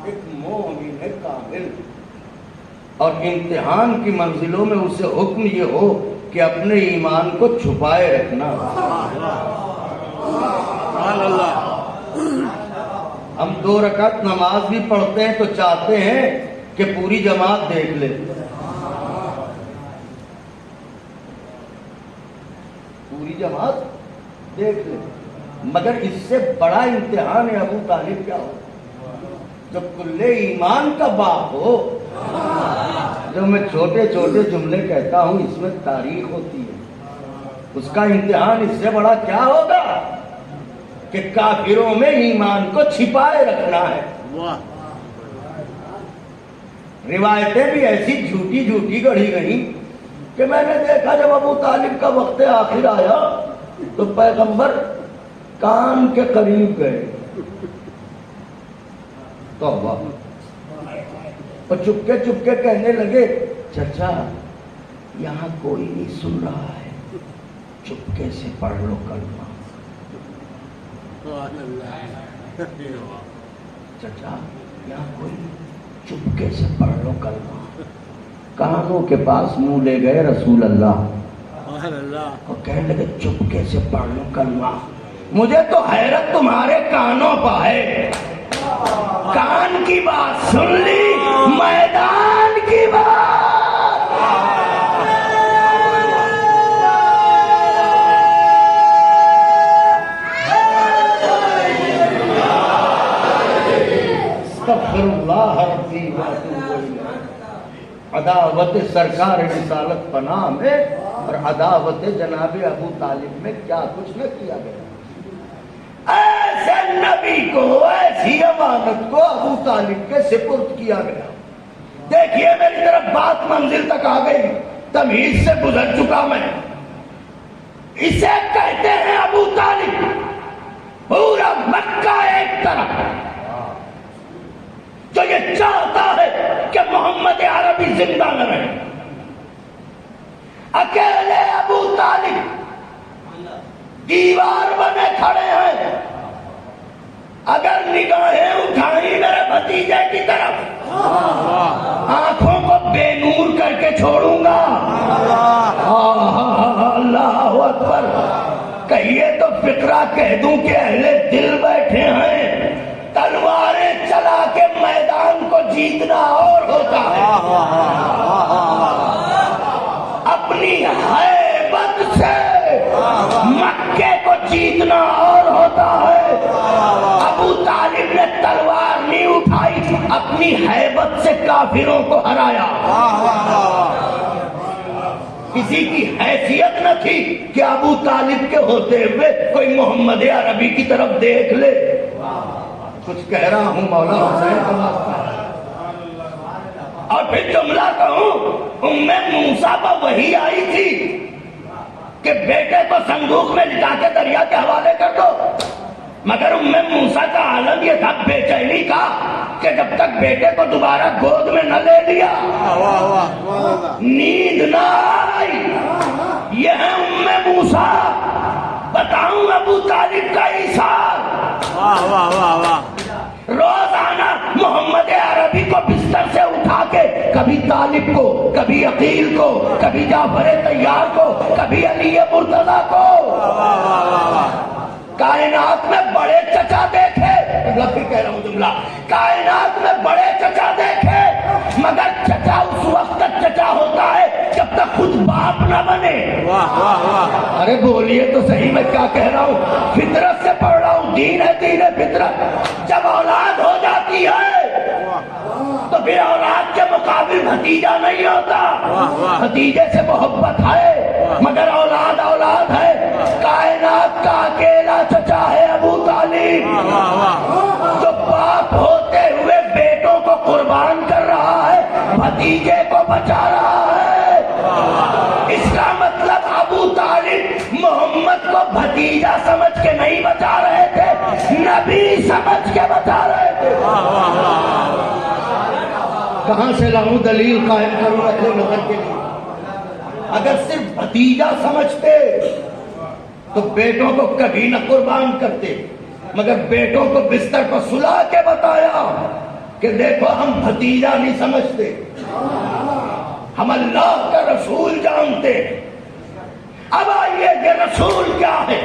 ایک مومن کامل، اور امتحان کی منزلوں میں اسے حکم یہ ہو کہ اپنے ایمان کو چھپائے رکھنا۔ ہم 2 رکعت نماز بھی پڑھتے ہیں تو چاہتے ہیں کہ پوری جماعت دیکھ لے، پوری جماعت دیکھ لے، مگر اس سے بڑا امتحان ہے ابو طالب کیا ہو؟ جب کل ایمان کا باپ ہو۔ جو میں چھوٹے چھوٹے جملے کہتا ہوں اس میں تاریخ ہوتی ہے، اس کا امتحان اس سے بڑا کیا ہوگا کہ کافروں میں ایمان کو چھپائے رکھنا ہے۔ روایتیں بھی ایسی جھوٹی جھوٹی گڑھی گئی کہ میں نے دیکھا جب ابو طالب کا وقت آخر آیا تو پیغمبر کان کے قریب گئے، توبہ، اور چپکے چپکے کہنے لگے، چچا یہاں کوئی نہیں سن رہا ہے، چپکے سے پڑھ لو کلمہ۔ چچا یہاں کوئی چپکے سے پڑھ لو کلمہ۔ کانوں کے پاس منہ لے گئے رسول اللہ اور کہنے لگے چپکے سے پڑھ لو کلمہ۔ مجھے تو حیرت تمہارے کانوں پہ ہے، کان کی بات سن لی، میدان کی بات۔ استغفر اللہ ربی واتوب الیہ۔ عداوت سرکار رسالت پناہ میں اور عداوت جناب ابو طالب میں کیا کچھ نہ کیا گیا۔ ایسے نبی کو، ایسی امانت کو ابو طالب کے سپرد کیا گیا۔ دیکھیے میری طرف بات منزل تک آ گئی، تمیز سے گزر چکا میں۔ اسے کہتے ہیں ابو طالب، پورا مکہ ایک طرف جو یہ چاہتا ہے کہ محمد عربی زندہ نہ رہے۔ اکیلے ابو طالب دیوار بنے کھڑے ہیں، اگر نگاہیں اٹھائیں میرے بھتیجے کی طرف آنکھوں کو بے نور کر کے چھوڑوں گا۔ اللہ اکبر! کہیں چاہیے تو فقرہ کہہ دوں کہ اہل دل بیٹھے ہیں، تلواریں چلا کے میدان کو جیتنا اور ہوتا ہے، اپنی ہیبت سے مکے کو جیتنا اور ہوتا ہے۔ ابو طالب نے تلوار نہیں اٹھائی، اپنی ہیبت سے کافروں کو ہرایا۔ کسی کی حیثیت نہ تھی کہ ابو طالب کے ہوتے ہوئے کوئی محمد عربی کی طرف دیکھ لے۔ کچھ کہہ رہا ہوں مولا حسین کا واسطہ۔ اور پھر جملہ کہوں، ام موسیٰ پر وحی آئی تھی کہ بیٹے کو صندوق میں لٹا کے دریا کے حوالے کر دو، مگر ام موسیٰ کا عالم یہ تھا بے چینی کا کہ جب تک بیٹے کو دوبارہ گود میں نہ لے لیا نیند نہ آئی۔ یہ ہے ام موسیٰ۔ بتاؤں ابو طالب کا ایثار، روزانہ محمد عربی کو بستر سے اٹھا کے کبھی طالب کو، کبھی عقیل کو، کبھی جعفر طیار کو، کبھی علی مرتضیٰ کو۔ کائنات میں بڑے چچا دیکھے، پھر کہہ رہا ہوں جملہ، کائنات میں بڑے چچا دیکھے، مگر چچا اس وقت تک چچا ہوتا ہے جب تک خود باپ نہ بنے۔ ارے بولیے تو صحیح، میں کیا کہہ رہا ہوں؟ فطرت سے پڑھ رہا ہوں، دین ہے، دین ہے فطرت۔ جب اولاد ہو جاتی ہے تو پھر اولاد کے مقابل بھتیجا نہیں ہوتا، بھتیجے سے محبت ہے مگر اولاد اولاد ہے۔ کائنات کا اکیلا چچا ہے ابو طالب، جو باپ ہوتے ہوئے بیٹوں کو قربان کر رہا ہے، بھتیجے کو بچا رہا ہے۔ اس کا مطلب ابو طالب محمد کو بھتیجا سمجھ کے نہیں بچا رہے تھے، نبی سمجھ کے بچا رہے تھے۔ کہاں سے لاؤں دلیل قائم کروں اہل نظر کے لیے؟ اگر صرف بھتیجا سمجھتے تو بیٹوں کو کبھی نہ قربان کرتے، مگر بیٹوں کو بستر پر سلا کے بتایا کہ دیکھو ہم بھتیجا نہیں سمجھتے، ہم اللہ کا رسول جانتے۔ اب آئیے یہ رسول کیا ہے،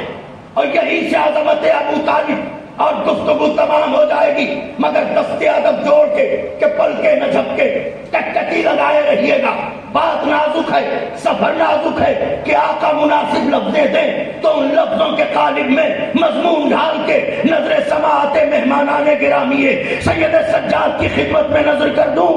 اور یہی سے عظمت ابو طالب اور گفتگو تمام ہو جائے گی، مگر دستے ادب جوڑ کے کہ پلکے نہ جھپکے، ٹکٹکی لگائے رہیے گا۔ بات نازک ہے، سفر نازک ہے کہ آقا مناسب لفظیں دیں تو ان لفظوں کے قالب میں مضمون ڈھال کے نظر سماعت مہمانان گرامیے سید سجاد کی خدمت میں نظر کر دوں۔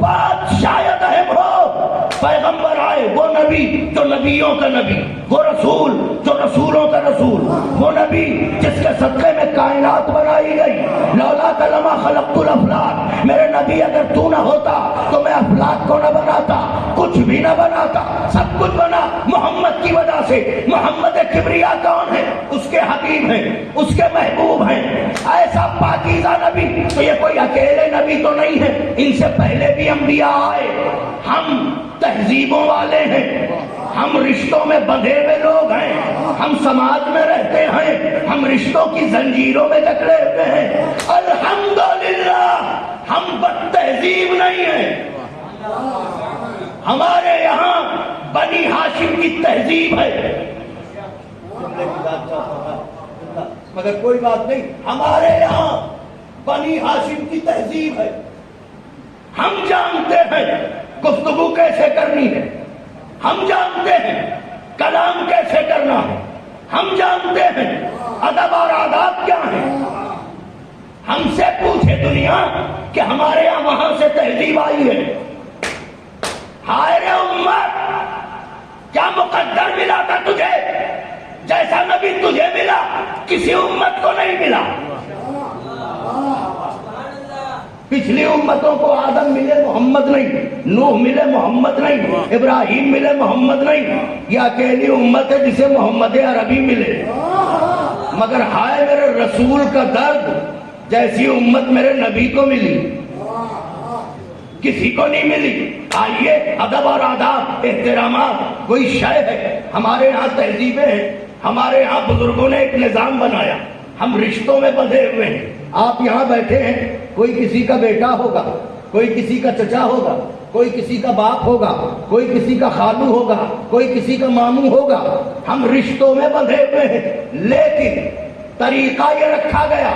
بات شاید اہم ہو، پیغمبر آئے، وہ نبی جو نبیوں کا نبی، وہ رسول جو رسولوں کا رسول، وہ نبی جس کے صدقے میں کائنات بنائی گئی۔ لولا لما خلقت الافلاک، میرے نبی اگر تو نہ ہوتا تو میں افلاک کو نہ بناتا، کچھ بھی نہ بناتا، سب کچھ بنا محمد کی وجہ سے۔ محمد کبریا کون ہے؟ اس کے حبیب ہیں، اس کے محبوب ہیں۔ ایسا پاکیزہ نبی، تو یہ کوئی اکیلے نبی تو نہیں ہے، ان سے پہلے بھی انبیاء آئے۔ ہم تہذیبوں والے ہیں، ہم رشتوں میں بندھے ہوئے لوگ ہیں، ہم سماج میں رہتے ہیں، ہم رشتوں کی زنجیروں میں جکڑے ہوئے ہیں۔ الحمدللہ ہم بد تہذیب نہیں ہیں، ہمارے یہاں بنی ہاشم کی تہذیب ہے، مگر کوئی بات نہیں، ہمارے یہاں بنی ہاشم کی تہذیب ہے۔ ہم جانتے ہیں گفتگو کیسے کرنی ہے، ہم جانتے ہیں کلام کیسے کرنا ہے، ہم جانتے ہیں ادب اور آداب کیا ہیں۔ ہم سے پوچھے دنیا کہ ہمارے یہاں وہاں سے تہذیب آئی ہے۔ ہائے رے امت، کیا مقدر ملا تھا تجھے؟ جیسا نبی تجھے ملا کسی امت کو نہیں ملا۔ پچھلی امتوں کو آدم ملے محمد نہیں، نوح ملے محمد نہیں، ابراہیم ملے محمد نہیں، یہ اکیلی امت ہے جسے محمد عربی ملے۔ مگر ہائے میرے رسول کا درد، جیسی امت میرے نبی کو ملی کسی کو نہیں ملی۔ آئیے ادب اور آداب، احترامات کوئی شے ہے، ہمارے یہاں تہذیبیں ہیں، ہمارے یہاں بزرگوں نے ایک نظام بنایا، ہم رشتوں میں بندھے ہوئے ہیں۔ آپ یہاں بیٹھے ہیں، کوئی کسی کا بیٹا ہوگا، کوئی کسی کا چچا ہوگا، کوئی کسی کا باپ ہوگا، کوئی کسی کا خالو ہوگا، کوئی کسی کا ماموں ہوگا، ہم رشتوں میں بندھے ہوئے ہیں، لیکن طریقہ یہ رکھا گیا،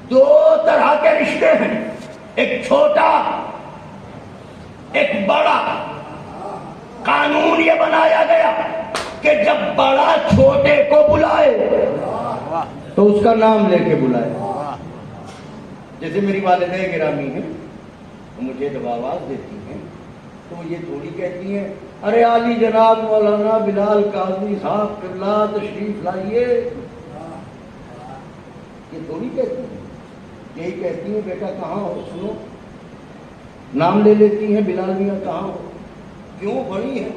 دو طرح کے رشتے ہیں، ایک چھوٹا ایک بڑا۔ قانون یہ بنایا گیا کہ جب بڑا چھوٹے کو بلائے تو اس کا نام لے کے بلائے۔ جیسے میری والدہ گرامی ہیں، مجھے جب آواز دیتی ہیں تو یہ تھوڑی کہتی ہیں ارے عالی جناب مولانا بلال قاضی صاحب قبلہ تشریف لائیے، یہ تھوڑی کہتی ہیں، یہی کہتی ہیں بیٹا کہاں ہو، سنو، نام لے لیتی ہیں بلال میاں کہاں ہو، کیوں، بڑی ہے،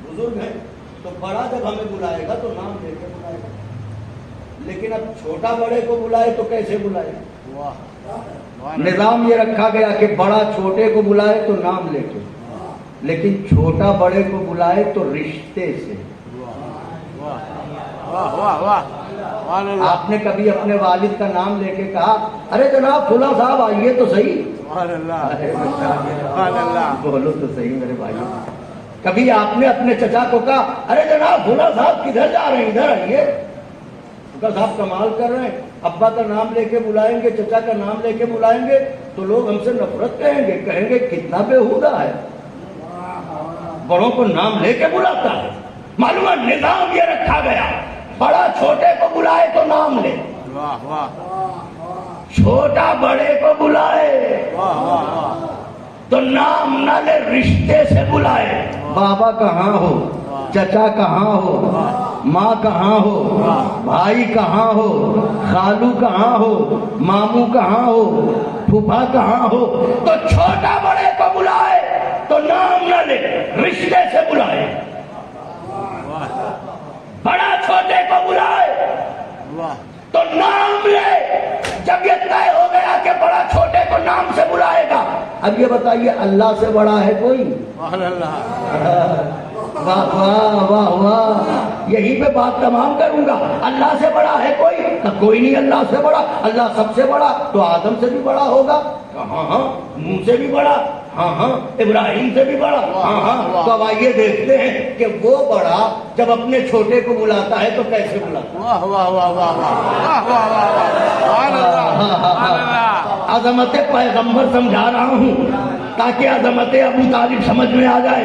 بزرگ ہے، تو بڑا جب ہمیں بلائے گا تو نام لے کے بلائے گا، لیکن اب چھوٹا بڑے کو بلائے تو کیسے بلائے؟ نظام یہ رکھا گیا کہ بڑا چھوٹے کو بلائے تو نام لے کے، لیکن چھوٹا بڑے کو بلائے تو رشتے سے۔ آپ نے کبھی اپنے والد کا نام لے کے کہا ارے جناب فلاں صاحب آئیے تو صحیح، بولو تو صحیح میرے بھائیو، کبھی آپ نے اپنے چچا کو کہا ارے جناب فلاں صاحب کدھر جا رہے ہیں، ادھر آئیے، صاحب کمال کر رہے ہیں، ابا کا نام لے کے بلائیں گے، چچا کا نام لے کے بلائیں گے تو لوگ ہم سے نفرت کہیں گے کتنا بےہودہ ہے، بڑوں کو نام لے کے بلاتا ہے۔ معلوم ہے نظام یہ رکھا گیا، بڑا چھوٹے کو بلائے تو نام لے، چھوٹا بڑے کو بلائے تو نام نہ لے، رشتے سے بلائے، بابا کہاں ہو، چچا کہاں ہو، ماں کہاں ہو، بھائی کہاں ہو، خالو کہاں ہو، ماموں کہاں ہو، پھوپھا کہاں ہو، تو چھوٹا بڑے کو بلائے تو نام نہ لے، رشتے سے بلائے، بڑا چھوٹے کو بلائے تو نام لے۔ جب یہ طے ہو گیا کہ بڑا چھوٹے کو نام سے بلائے گا، اب یہ بتائیے اللہ سے بڑا ہے کوئی؟ واہ واہ واہ واہ، یہی پہ بات تمام کروں گا، اللہ سے بڑا ہے کوئی؟ کوئی نہیں اللہ سے بڑا، اللہ سب سے بڑا، تو آدم سے بھی بڑا ہوگا، ہاں ہاں، نوح سے بھی بڑا، ہاں ہاں، ابراہیم سے بھی بڑا، ہاں ہاں، تو اب آئیے دیکھتے ہیں کہ وہ بڑا جب اپنے چھوٹے کو بلاتا ہے تو کیسے بلاتا ہے۔ عظمت پیغمبر سمجھا رہا ہوں تاکہ عظمت ابو طالب سمجھ میں آ جائے،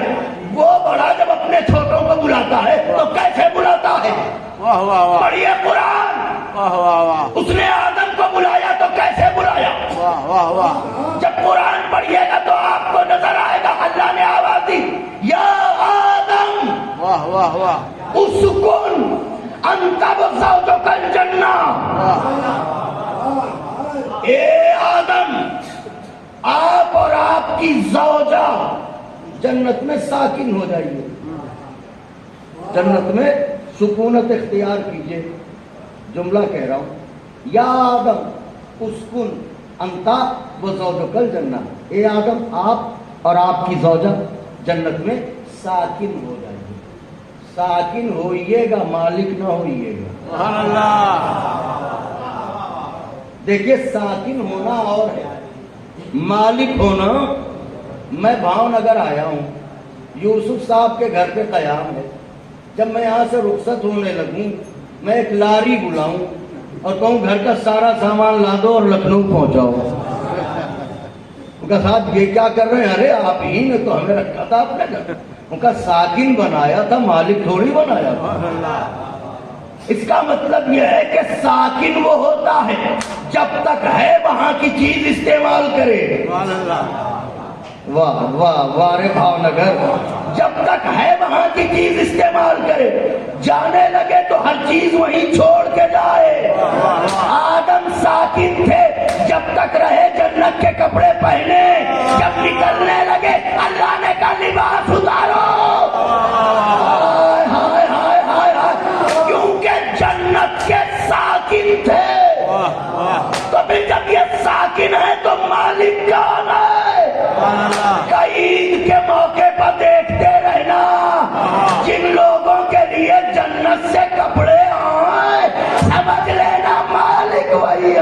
وہ بڑا جب اپنے چھوٹوں کو بلاتا ہے تو کیسے بلاتا ہے؟ پڑھیے قرآن، اس نے آدم کو بلایا تو کیسے بلایا؟ جب قرآن پڑھیے گا تو آپ کو نظر آئے گا اللہ نے آواز دی یا آدم اسکن انت وزوجک الجنہ، اے آدم آپ اور آپ کی زوجہ جنت میں ساکن ہو جائیے، جنت میں سکونت اختیار کیجئے۔ جملہ کہہ رہا ہوں، یا آدم اسکن انتا وزوجک الجنہ، اے آدم آپ اور آپ کی زوجہ جنت میں ساکن ہو جائیے، ساکن ہوئیے گا، مالک نہ ہوئیے گا۔ سبحان اللہ۔ دیکھیے ساکن ہونا اور ہے، مالک ہونا۔ میں بھاؤ نگر آیا ہوں، یوسف صاحب کے گھر پہ قیام ہے، جب میں یہاں سے رخصت ہونے لگوں میں ایک لاری بلاؤں اور کہوں گھر کا سارا سامان لا دو اور لکھنؤ پہنچاؤ، ان کا صاحب یہ کیا کر رہے ہیں؟ ارے آپ ہی نے تو ہمیں رکھا تھا اپنے گھر، ان کا ساکن بنایا تھا، مالک تھوڑی بنایا تھا۔ اس کا مطلب یہ ہے کہ ساکن وہ ہوتا ہے جب تک ہے وہاں کی چیز استعمال کرے۔ واہ واہ واہ رے بھاؤ نگر، جب تک ہے وہاں کی چیز استعمال کرے، جانے لگے تو ہر چیز وہیں چھوڑ کے جائے۔ آدم ساکن تھے جب تک رہے جنت کے کپڑے پہنے، جب نکلنے لگے اللہ نے کہا لباس اتارو، ہائے ہائے ہائے ہائے، کیونکہ جنت کے ساکن تھے۔ تو پھر جب یہ ساکن ہے تو مالک کون ہے؟ عید کے موقع پر دیکھتے رہنا جن لوگوں کے لیے جنت سے کپڑے آئے، سمجھ لینا مالک وہی ہے۔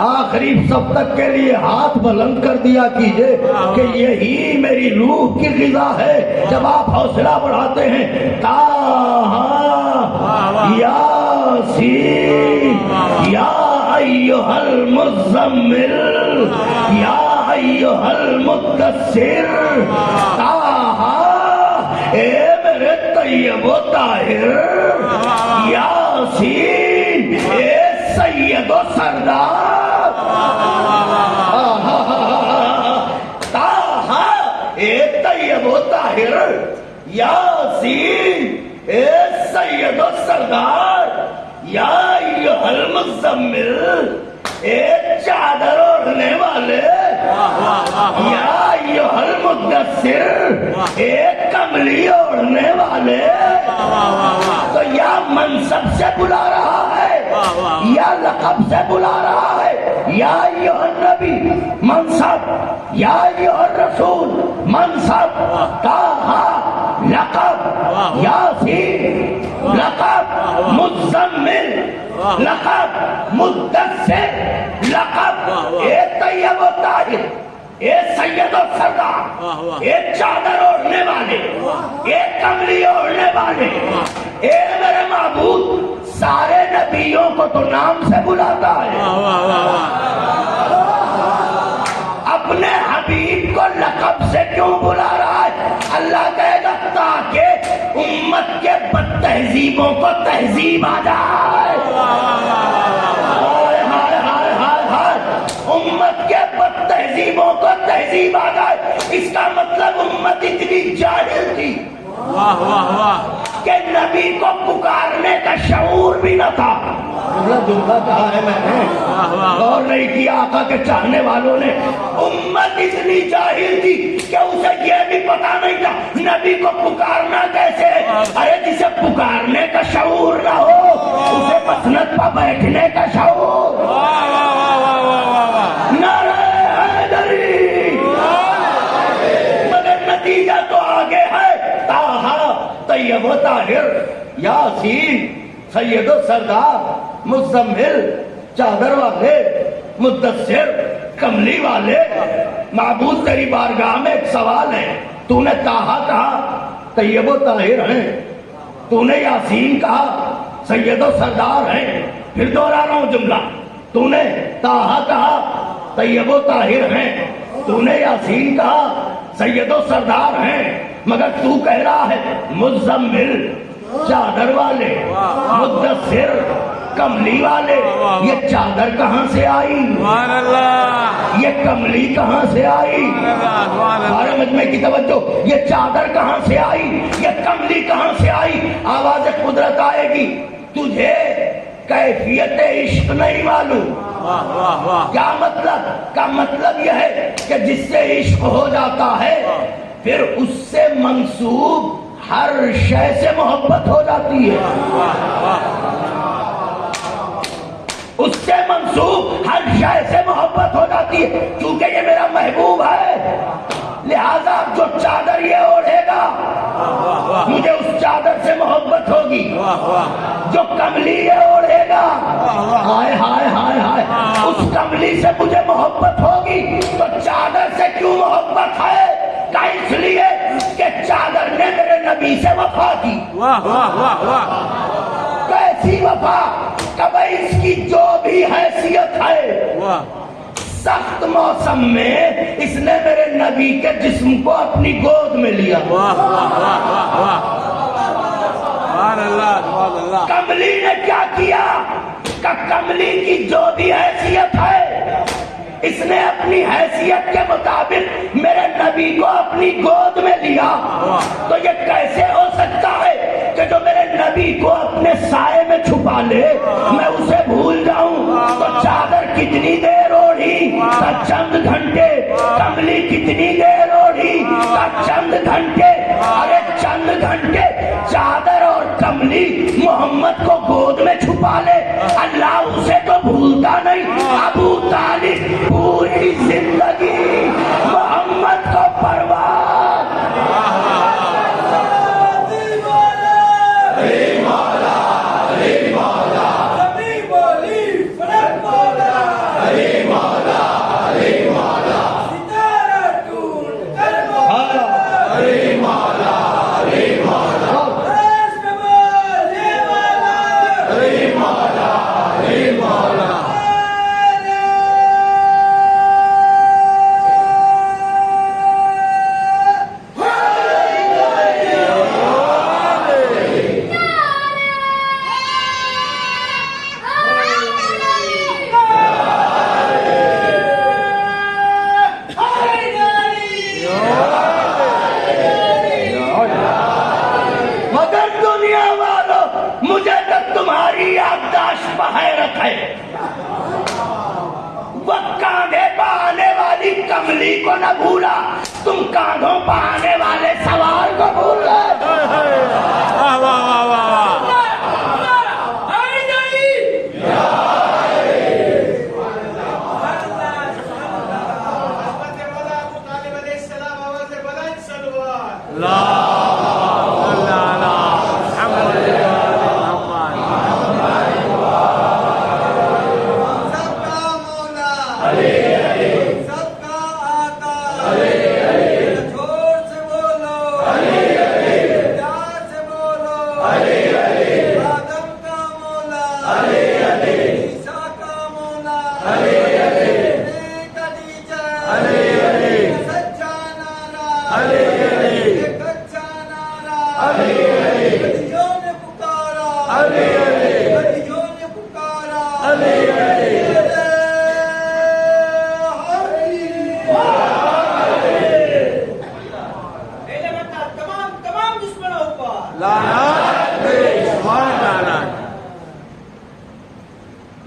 آخری صف تک کے لیے ہاتھ بلند کر دیا کیجئے کہ یہی میری روح کی غذا ہے. جب آپ حوصلہ بڑھاتے ہیں تاہا یاسین یا ایھا المزمل یا ایھا المدثر تاہا اے میرے طیب و طاہر یاسین اے سید و سردار تاہا اے طیب و طاہر یاسین اے سید و سردار یا ایھا المزمل اے چادر اوڑھنے والے یا ایھا المدثر اے کملی اوڑھنے والے. تو یا منصب سے بلا رہا ہے یا لقب سے بلا رہا ہے. یا ایھا النبی منصب یا ایھا الرسول منصب طٰہٰ لقب یاسین لقب مزمل لقب مدثر لقب اے طیب و طاہر اے سید و سردار اے چادر اوڑھنے والے اے کملی اوڑھنے والے. اے میرے معبود سارے نبیوں کو تو نام سے بلاتا ہے, اپنے حبیب کو لقب سے کیوں بلا رہا ہے؟ اللہ کہے گا تاکہ امت کے بد تہذیبوں کو تہذیب آ جائے. امت کے بد تہذیبوں کو تہذیب آ جائے. اس کا مطلب امت اتنی جاہل تھی کہ نبی کو پکارنے کا شعور بھی نہ تھا. جملہ کہا ہے میں نے, غور نہیں کیا آقا کے چاہنے والوں نے. امت اتنی جاہل تھی کہ اسے یہ بھی پتا نہیں تھا نبی کو پکارنا کیسے. ارے جسے پکارنے کا شعور نہ ہو اسے مسند پر بیٹھنے کا شعور. نعرہ حیدری. مگر نتیجہ تو آگے ہے. طٰہٰ طیب و طاہر یاسین سید و سردار مزمل چادر والے مدثر کملی والے. معبود تیری بارگاہ میں ایک سوال ہے. تو نے طٰہٰ کہا طیب و طاہر ہیں, تو نے یاسین کہا سید و سردار ہیں. پھر دوہرا رہا ہوں جملہ. تو نے طٰہٰ کہا طیب و طاہر ہیں, تو نے یاسین کہا سید و سردار ہیں, مگر تو کہہ رہا ہے مزمل چادر والے مدثر کملی والے. یہ چادر کہاں سے آئی؟ یہ کملی کہاں سے آئی؟ سارے مجمع کی توجہ. یہ چادر کہاں سے آئی؟ یہ کملی کہاں سے آئی؟ آواز قدرت آئے گی. تجھے کیفیت عشق نہیں معلوم. کیا مطلب؟ کا مطلب یہ ہے کہ جس سے عشق ہو جاتا ہے پھر اس سے منسوب ہر شے سے محبت ہو جاتی ہے. اس سے منسوب ہر شے سے محبت ہو جاتی ہے. کیونکہ یہ میرا محبوب ہے لہذا جو چادر یہ اوڑھے گا مجھے اس چادر سے محبت ہوگی. جو کملی یہ اوڑھے گا ہائے ہائے ہائے ہائے اس کملی سے مجھے محبت ہوگی. تو چادر سے کیوں محبت ہے؟ کا اس لیے کہ چادر نے میرے نبی سے وفا کی. کیسی وفا؟ کہ بھائی اس کی جو بھی حیثیت ہے سخت موسم میں اس نے میرے نبی کے جسم کو اپنی گود میں لیا. کملی نے کیا کیا کہ کملی کی جو بھی حیثیت ہے اس نے اپنی حیثیت کے مطابق میرے نبی کو اپنی گود میں لیا. تو یہ کیسے ہو سکتا ہے کہ جو میرے نبی کو اپنے سائے میں چھپا لے میں اسے بھول جاؤں؟ تو چادر کتنی دیر اوڑھی؟ چند گھنٹے. کملی کتنی دیر اوڑھی؟ چند گھنٹے. ارے چند گھنٹے چادر اور کملی محمد کو گود میں چھپا لے, اللہ اسے تو بھولتا نہیں. ابو طالب پوری زندگی محمد کو پرواہ. Hey! کوئی کملی کو نہ بھولا، تم کاندھوں پہ آنے والے سوار کو بھول گئے۔ واہ واہ واہ واہ واہ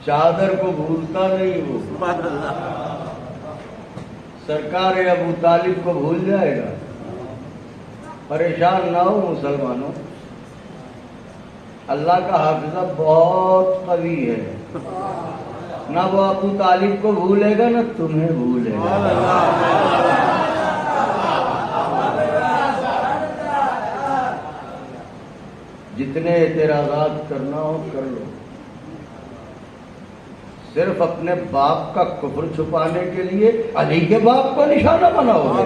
چادر کو بھولتا نہیں وہ، سرکار ابو طالب کو بھول جائے گا۔ پریشان نہ ہو مسلمانوں، اللہ کا حافظہ بہت قوی ہے، نہ وہ ابو طالب کو بھولے گا نہ تمہیں بھولے گا۔ جتنے اعتراضات کرنا ہو کر لو، صرف اپنے باپ کا کفر چھپانے کے لیے علی کے باپ کو نشانہ بناؤ گے۔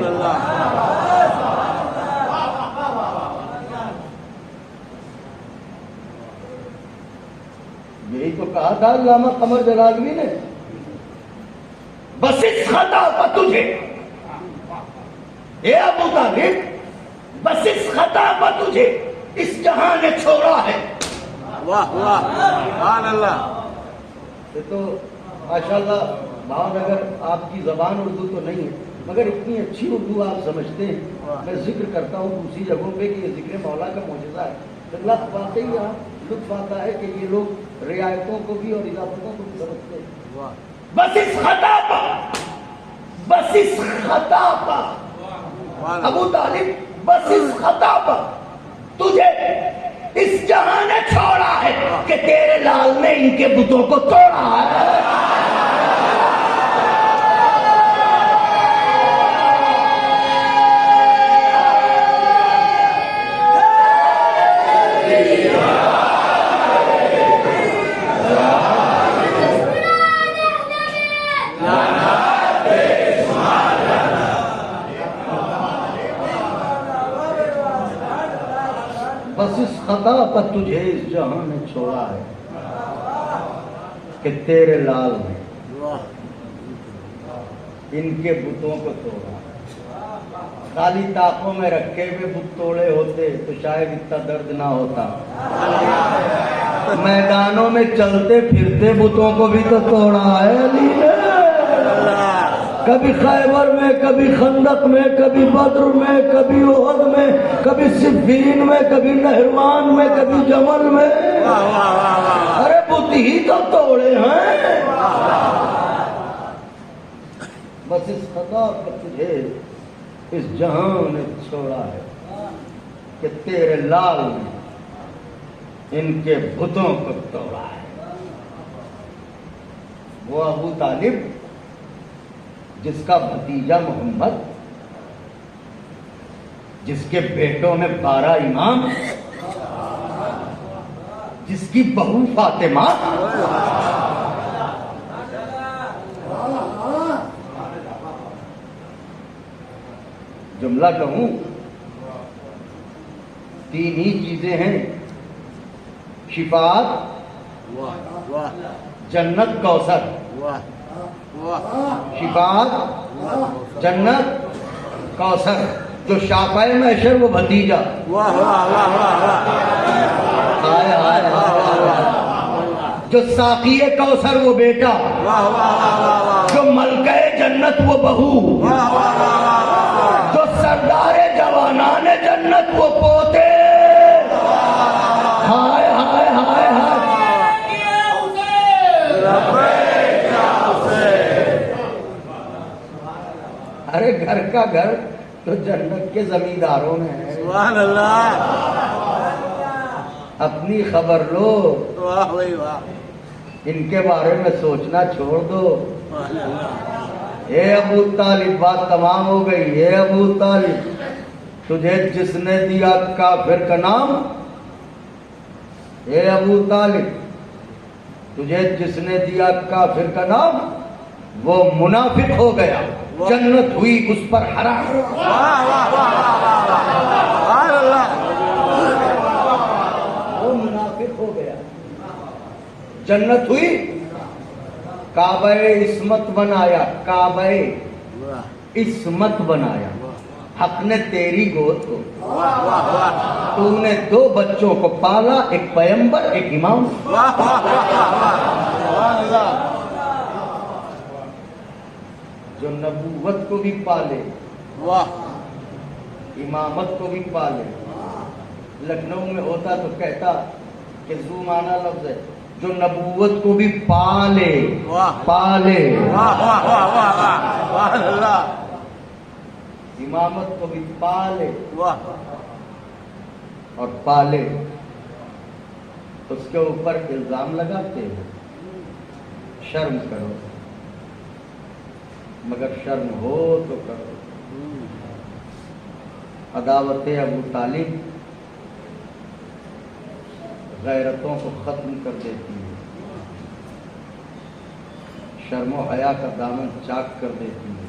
یہی تو کہا تھا علامہ قمر جلالی نے، بس اس خطا پر تجھے اے ابو طالب، بس اس خطا پر تجھے اس جہاں نے چھوڑا ہے۔ واہ واہ سبحان اللہ۔ یہ تو ماشاءاللہ بعض اگر آپ کی زبان اردو تو نہیں ہے مگر اتنی اچھی اردو آپ سمجھتے ہیں، میں ذکر کرتا ہوں دوسری جگہوں پہ کہ یہ ذکر مولا کا معجزہ ہے۔ اللہ واقعی یہاں لطف آتا ہے کہ یہ لوگ رعایتوں کو بھی اور اضافتوں کو بھی سمجھتے ہیں۔ بس اس خطا پر، بس اس خطا پر ابو طالب، بس اس خطا پر تجھے اس جہاں نے چھوڑا ہے کہ تیرے لال نے ان کے بتوں کو توڑا ہے۔ بس اس خطا پر تجھے اس جہاں نے چھوڑا ہے کہ تیرے لال نے ان کے بتوں کو توڑا۔ خالی طاقوں میں رکھے ہوئے بت توڑے ہوتے تو شاید اتنا درد نہ ہوتا۔ میدانوں میں چلتے پھرتے بتوں کو بھی تو توڑا ہے علی نے، کبھی خیبر میں، کبھی خندق میں، کبھی بدر میں، کبھی احد میں، کبھی صفین میں، کبھی نہروان میں، کبھی جمل میں۔ ارے بت ہی تو توڑے ہیں۔ بس اس خطا پر تجھے اس جہاں نے چھوڑا ہے کہ تیرے لال نے ان کے بتوں کو توڑا ہے۔ وہ ابو طالب جس کا بھتیجا محمد، جس کے بیٹوں میں 12 امام، جس کی بہو فاطمہ، جملہ کہوں 3 ہی چیزیں ہیں، شفاعت، جنت، کوثر۔ شفاعت، جنت، کوثر۔ جو شافعِ محشر وہ بھتیجا، ہائے ہائے ہائے، جو ساقی کوثر وہ بیٹا، جو ملکہ جنت وہ بہو، جو سردار جوانان جنت وہ پوتے۔ ہائے ہائے ہائے ہائے، تمہارے گھر کا گھر تو جنت کے زمینداروں میں ہے. سبحان اللہ. اپنی خبر لو, واہ بھائی واہ. ان کے بارے میں سوچنا چھوڑ دو. سبحان اللہ. اے ابو طالب, بات تمام ہو گئی. اے ابو طالب, تجھے جس نے دیا کافر کا نام, اے ابو طالب, تجھے جس نے دیا کافر کا نام وہ منافق ہو گیا. جنت ہوئی اس پر حرام. واہ واہ واہ. سبحان اللہ. وہ منافق ہو گیا. جنت ہوئی, کعبہ عصمت بنایا. کعبہ عصمت بنایا. حق نے تیری گود کو, واہ واہ واہ. تو نے 2 بچوں کو پالا, ایک پیغمبر ایک امام. واہ واہ واہ. سبحان اللہ. جو نبوت کو بھی پالے, واہ. امامت کو بھی پالے. لکھنؤ میں ہوتا تو کہتا کہ زو مانا لفظ ہے, جو نبوت کو بھی پالے. واہ. پالے. واہ واہ واہ واہ. سبحان اللہ. امامت کو بھی پالے واہ. اور پالے. اس کے اوپر الزام لگاتے ہیں, شرم کرو, مگر شرم ہو تو کرو. عداوت ابو طالب غیرتوں کو ختم کر دیتی ہے, شرم و حیا کا دامن چاک کر دیتی ہے.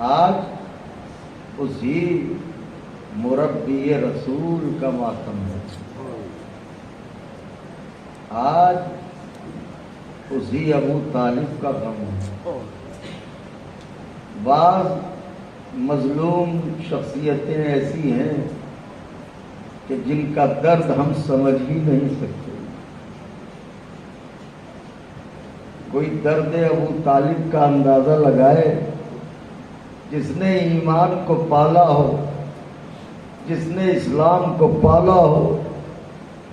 آج اسی مربی رسول کا ماتم ہے. آج اسی ابو طالب کا غم ہے. بعض مظلوم شخصیتیں ایسی ہیں کہ جن کا درد ہم سمجھ ہی نہیں سکتے. کوئی درد ابو طالب کا اندازہ لگائے جس نے ایمان کو پالا ہو, جس نے اسلام کو پالا ہو.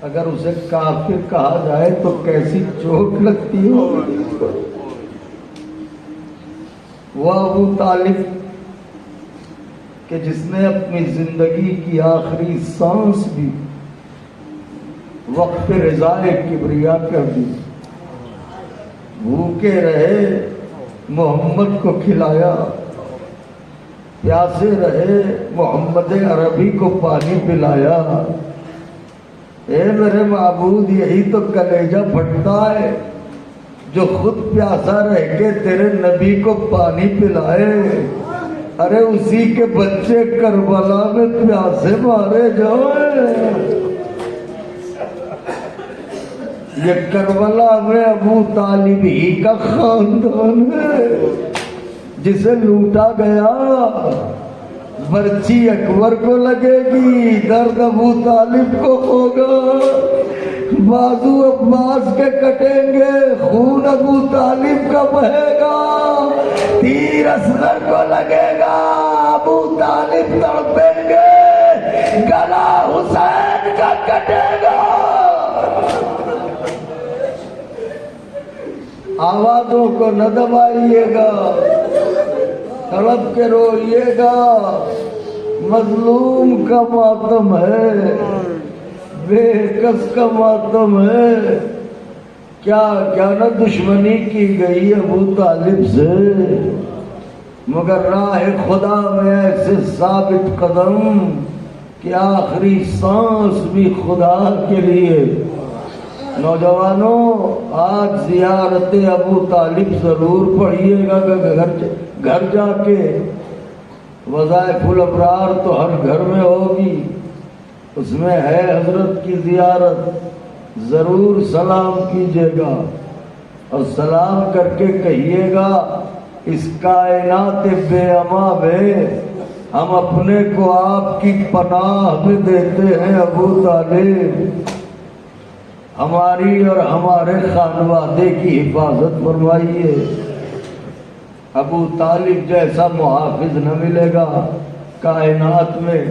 اگر اسے کافر کہا جائے تو کیسی چوٹ لگتی ہو. وہ ابو طالب کہ جس نے اپنی زندگی کی آخری سانس بھی وقف رضائے کبریا کر دی. بھوکے رہے, محمد کو کھلایا. پیاسے رہے, محمد عربی کو پانی پلایا. اے میرے معبود, یہی تو کلیجہ پھٹتا ہے جو خود پیاسا رہ کے تیرے نبی کو پانی پلائے. ارے اسی کے بچے کربلا میں پیاسے مارے جائیں. یہ کربلا میں ابو طالب ہی کا خاندان ہے جسے لوٹا گیا. برچی اکبر کو لگے گی, درد ابو طالب کو ہوگا. بازو عباس کے کٹیں گے, خون ابو طالب کا بہے گا. تیر اصغر کو لگے گا, ابو طالب تڑپیں گے. گلا حسین کا کٹے گا. آوازوں کو نہ دبائیے گا, تڑپ کے روئیے گا. مظلوم کا ماتم ہے, بے کس کا ماتم ہے. کیا کیا نہ دشمنی کی گئی ابو طالب سے, مگر راہ خدا میں ایسے ثابت قدم کہ آخری سانس بھی خدا کے لیے. نوجوانوں, آج زیارت ابو طالب ضرور پڑھیے گا گھر جا کے. وظائف الابرار تو ہر گھر میں ہوگی, اس میں ہے حضرت کی زیارت. ضرور سلام کیجیے گا اور سلام کر کے کہیے گا اس کائنات بے اما میں ہم اپنے کو آپ کی پناہ میں دیتے ہیں. ابو طالب ہماری اور ہمارے خانوادے کی حفاظت فرمائیے. ابو طالب جیسا محافظ نہ ملے گا کائنات میں,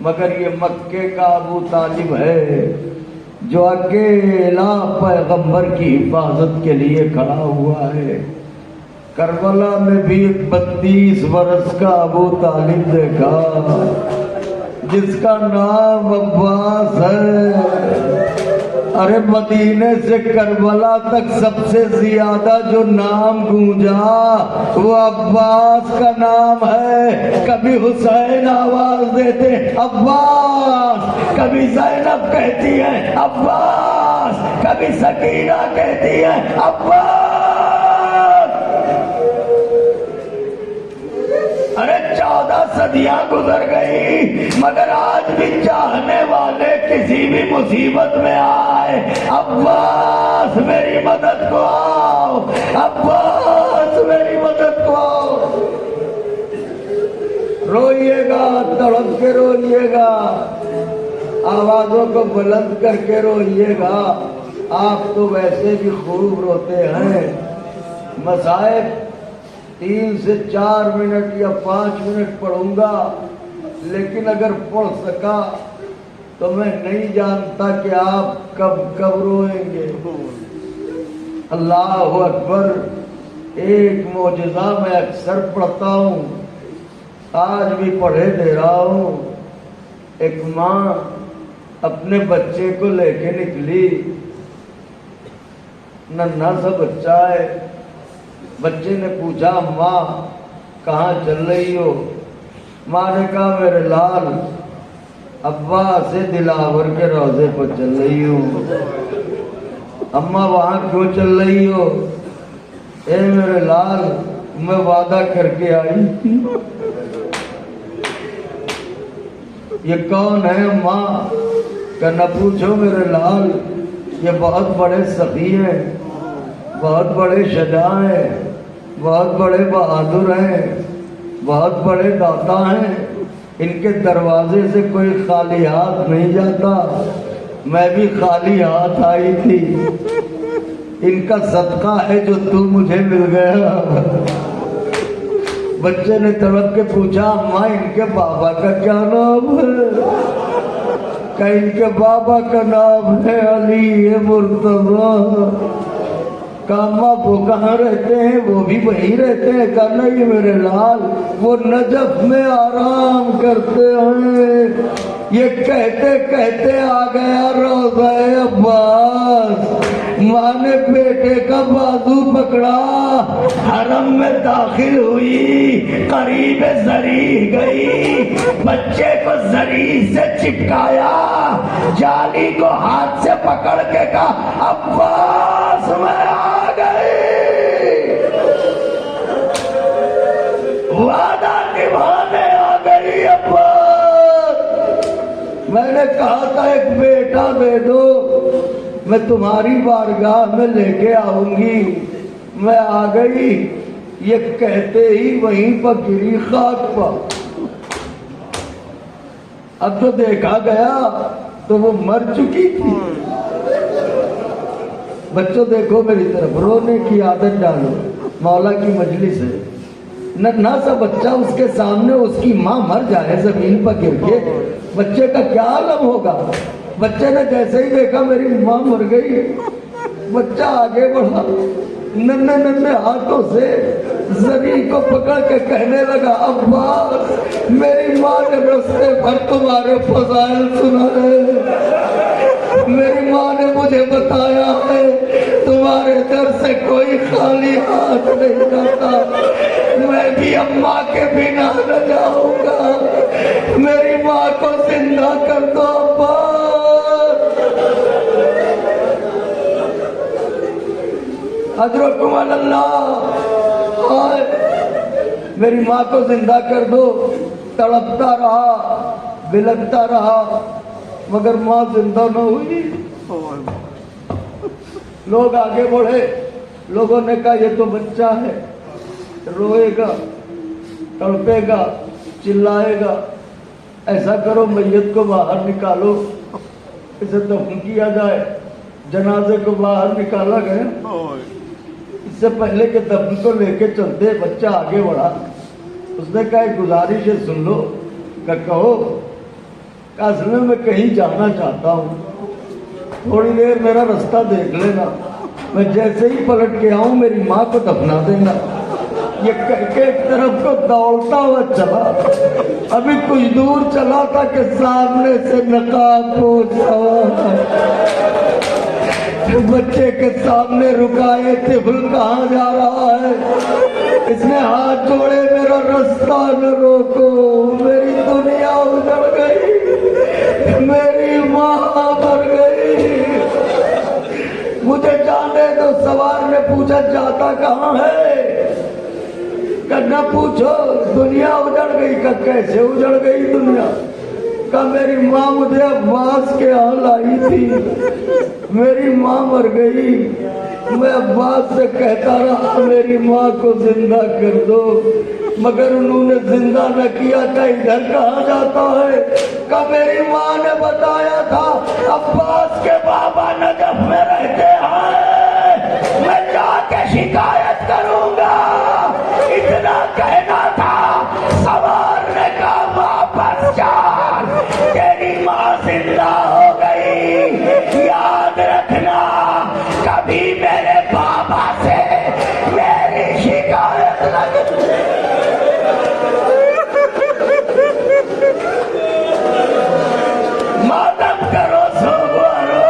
مگر یہ مکے کا ابو طالب ہے جو اکیلا پیغمبر کی حفاظت کے لیے کھڑا ہوا ہے. کربلا میں بھی ایک 32 برس کا ابو طالب دیکھا جس کا نام عباس ہے۔ ارے مدینے سے کربلا تک سب سے زیادہ جو نام گونجا وہ عباس کا نام ہے۔ کبھی حسین آواز دیتے عباس، کبھی زینب کہتی ہے عباس، کبھی سکینہ کہتی ہے عباس۔ ارے 14 صدیاں گزر گئی مگر آج بھی چاہنے والے کسی بھی مصیبت میں آئے عباس میری مدد کو آؤ، عباس میری مدد کو آؤ۔ روئیے گا، تڑپ کے روئیے گا، آوازوں کو بلند کر کے روئیے گا۔ آپ تو ویسے بھی خوب روتے ہیں۔ مصائب 3 سے 4 منٹ یا 5 منٹ پڑھوں گا، لیکن اگر پڑھ سکا تو میں نہیں جانتا کہ آپ کب کب روئیں گے۔ اللہ اکبر۔ ایک معجزہ میں اکثر پڑھتا ہوں، آج بھی پڑھے دے رہا ہوں۔ ایک ماں اپنے بچے کو لے کے نکلی، ننھا سا بچہ ہے۔ بچے نے پوچھا ماں کہاں چل رہی ہو؟ ماں نے کہا میرے لال ابا سے دلاور کے روضے پر چل رہی ہوں۔ اماں وہاں کیوں چل رہی ہو؟ اے میرے لال میں وعدہ کر کے آئی تھی۔ یہ کون ہے اماں؟ کہ نہ پوچھو میرے لال، یہ بہت بڑے سخی ہیں، بہت بڑے شجاع ہیں، بہت بڑے بہادر ہیں، بہت بڑے داتا ہیں۔ ان کے دروازے سے کوئی خالی ہاتھ نہیں جاتا۔ میں بھی خالی ہاتھ آئی تھی، ان کا صدقہ ہے جو تو مجھے مل گیا۔ بچے نے تڑپ کے پوچھا اماں ان کے بابا کا کیا نام ہے؟ کہ ان کے بابا کا نام ہے علی مرتضی۔ کہا وہ کہاں رہتے ہیں؟ وہ بھی وہیں رہتے ہیں۔ کہا نہیں میرے لال وہ نجف میں آرام کرتے ہیں۔ یہ کہتے کہتے آ گیا روضہ عباس۔ ماں نے بیٹے کا بازو پکڑا، حرم میں داخل ہوئی، قریب زری گئی، بچے کو زری سے چپکایا، جالی کو ہاتھ سے پکڑ کے کہا عباس میں آ گئی، وعدہ نبھانے آ گئی عباس۔ میں نے کہا تھا ایک بیٹا دے دو، میں تمہاری بارگاہ میں لے کے آؤں گی، میں آ گئی۔ یہ کہتے ہی وہیں پر گری خاک پر۔ اب تو دیکھا گیا تو وہ مر چکی تھی۔ بچوں دیکھو میری طرف، رونے کی عادت ڈالو، مولا کی مجلس ہے۔ ننھا سا بچہ اس کے سامنے اس کی ماں مر جائے زمین پر گر کے، بچے کا کیا عالم ہوگا؟ بچے نے جیسے ہی دیکھا میری ماں مر گئی، بچہ آگے بڑھا، ننھے ننھے ہاتھوں سے زری کو پکڑ کے کہنے لگا عباس میری ماں نے رستے بھر تمہارے فضائل سنا ہے، میری ماں نے مجھے بتایا ہے تمہارے در سے کوئی خالی ہاتھ نہیں جاتا، میں بھی اماں کے بنا نہ جاؤں گا، میری ماں کو زندہ کر دو عباس۔ حضرتکم اللہ، میری ماں کو زندہ کر دو۔ تڑپتا رہا، بلکتا رہا، مگر ماں زندہ نہ ہوئی۔ لوگ آگے بڑھے، لوگوں نے کہا یہ تو بچہ ہے، روئے گا، تڑپے گا، چلائے گا، ایسا کرو میت کو باہر نکالو، اسے دفن کیا جائے۔ جنازے کو باہر نکالا گیا، اس سے پہلے کہ دفن کو لے کے چلتے بچہ آگے بڑھا، اس نے کہا ایک گزارش ہے سن لو۔ کہ کہو؟ کہ اصل میں کہیں جانا چاہتا ہوں، تھوڑی دیر میرا رستہ دیکھ لینا، میں جیسے ہی پلٹ کے آؤں میری ماں کو دفنا دینا۔ یہ کہہ کے ایک طرف کو دوڑتا ہوا چلا. ابھی کچھ دور چلا تھا کہ سامنے سے نقاب پوش سوار بچے کے سامنے رکا. یہ طفل کہاں جا رہا ہے؟ اس نے ہاتھ جوڑے, میرا رستہ نہ روکو, میری دنیا اجڑ گئی, میری ماں مر گئی, مجھے جانے دو. سوار نے پوچھا جاتا کہاں ہے؟ کہ نہ پوچھو, دنیا اجڑ گئی. کہ کیسے اجڑ گئی دنیا؟ کہ میری ماں مجھے عباس کے یہاں لائی تھی, میری ماں مر گئی, میں عباس سے کہتا رہا میری ماں کو زندہ کر دو, مگر انہوں نے زندہ نہ کیا. کہ ادھر کہاں جاتا ہے؟ کہ میری ماں نے بتایا تھا عباس کے بابا نجف میں رہتے ہیں, میں جا کے شکایت کروں گا. اتنا کہنا تھا, سوار نے کہا واپس چال, تیری ماں زندہ ہو گئی. یاد رکھنا کبھی میرے بابا سے میری شکایت لگ. ماتم کرو سوارو,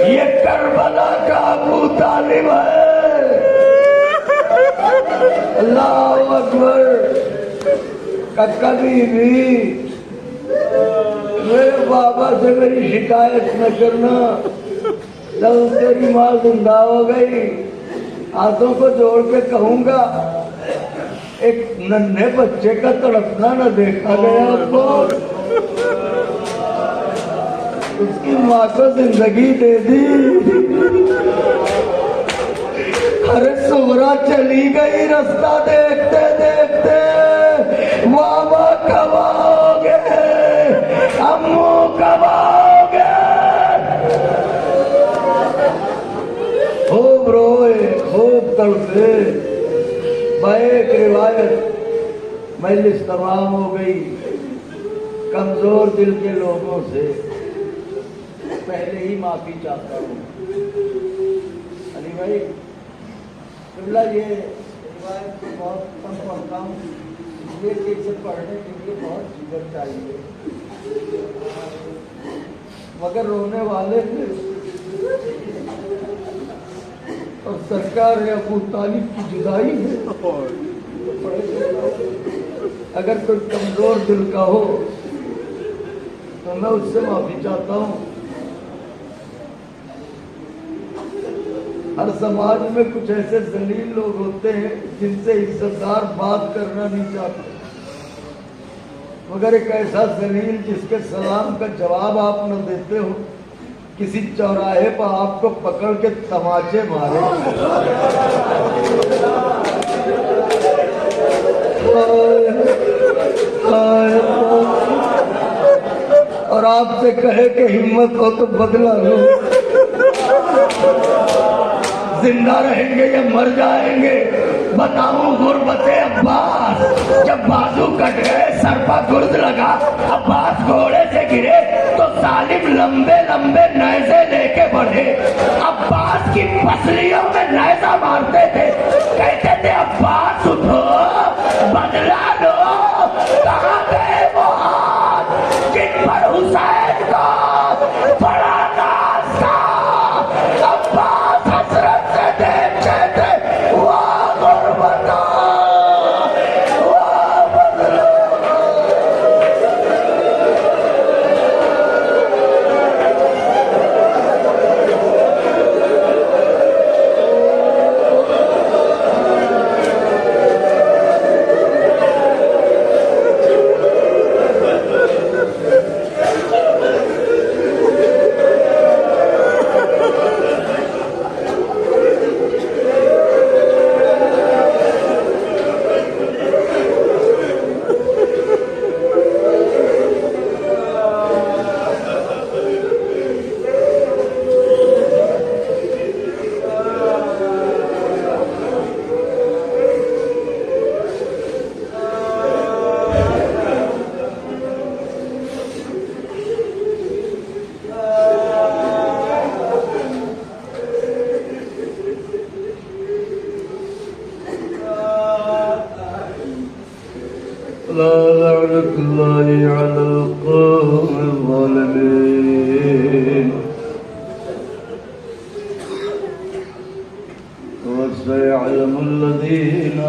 یہ کربلا کا ابو طالب ہے. اللہ اکبر. کبھی بھی میرے بابا سے میری شکایت نہ کرنا. جب تیری ماں زندہ ہو گئی, ہاتھوں کو جوڑ کے کہوں گا, ایک ننھے بچے کا تڑپنا نہ دیکھا گیا آپ کو. اس کی ماں کو زندگی دے دی. ارے سغرا چلی گئی رستہ دیکھتے دیکھتے, بابا کب آؤ گے, امو کب آؤ گے. خوب روئے, خوب تڑپے. ایک روایت مجلس تمام ہو گئی. کمزور دل کے لوگوں سے پہلے ہی معافی چاہتا ہوں. علی بھائی قبلہ, یہ روایت کو بہت کم پڑھتا ہوں, یہ کہ اسے پڑھنے کے لیے بہت جگر چاہیے, مگر رونے والے تھے. اور سرکار ابو طالب کی جدائی ہے. اگر کوئی کمزور دل کا ہو تو میں اس سے معافی چاہتا ہوں. ہر سماج میں کچھ ایسے ذلیل لوگ ہوتے ہیں جن سے عزت دار بات کرنا نہیں چاہتے, مگر ایک ایسا ذلیل جس کے سلام کا جواب آپ نہ دیتے ہو, کسی چوراہے پر آپ کو پکڑ کے تماچے مارے اور آپ سے کہے کہ ہمت ہو تو بدلہ لو, زندہ رہیں گے یا مر جائیں گے. بتاؤں غربت عباس, جب بازو کٹ گئے سر پر گرد لگا, عباس گھوڑے سے گرے تو ظالم لمبے لمبے نیزے لے کے بڑھے. عباس کی پسلیوں میں نیزہ مارتے تھے, کہتے تھے عباس اٹھو بدلا لو. کہاں گئے وہ ہاتھ جن پر حسین کا بڑا ناز تھا؟ عباس حسرت سے دیکھتے تھے, واہ غربتا, واہ بدلا. لا لعنة الله على القوم الظالمين وسيعلم الذين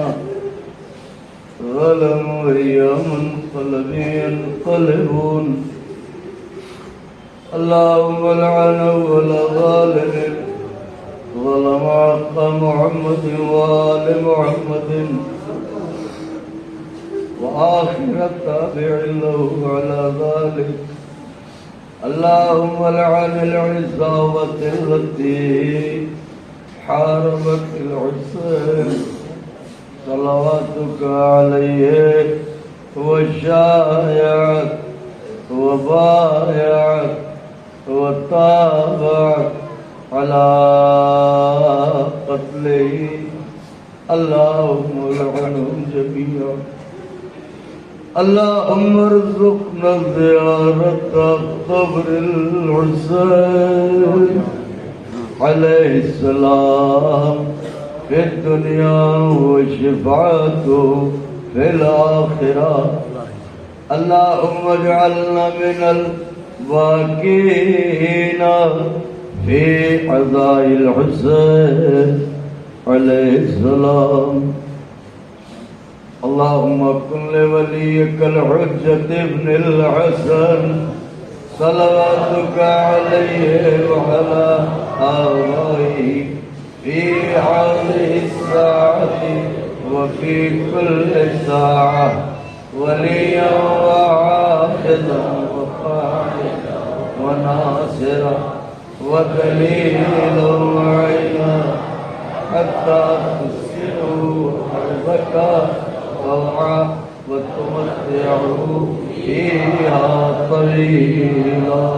ظلموا أي منقلب ينقلبون اللهم لعن أول ظالم ظلم حق محمد وآل محمد وآخر التابع له على ذلك اللهم لعن العصابة التي حاربت الحسين صلواتك عليه وشايعت وبايعت وتابعت على قتله اللهم لعنهم جميعا اللهم ارزقنا زيارة قبر الحسين عليه السلام في الدنيا وشفاعته في الآخرة اللهم اجعلنا من الباكين في عزاء الحسين عليه السلام اللهم كن لوليك الحجة ابن الحسن صلواتك عليه وعلى آبائه في هذه الساعة وفي كل ساعة وليا وعاقدا وقائدا وناصرا ودليلا وعينا حتى تسكنوا أرضك طوعا وتمتعوا فيها طويلا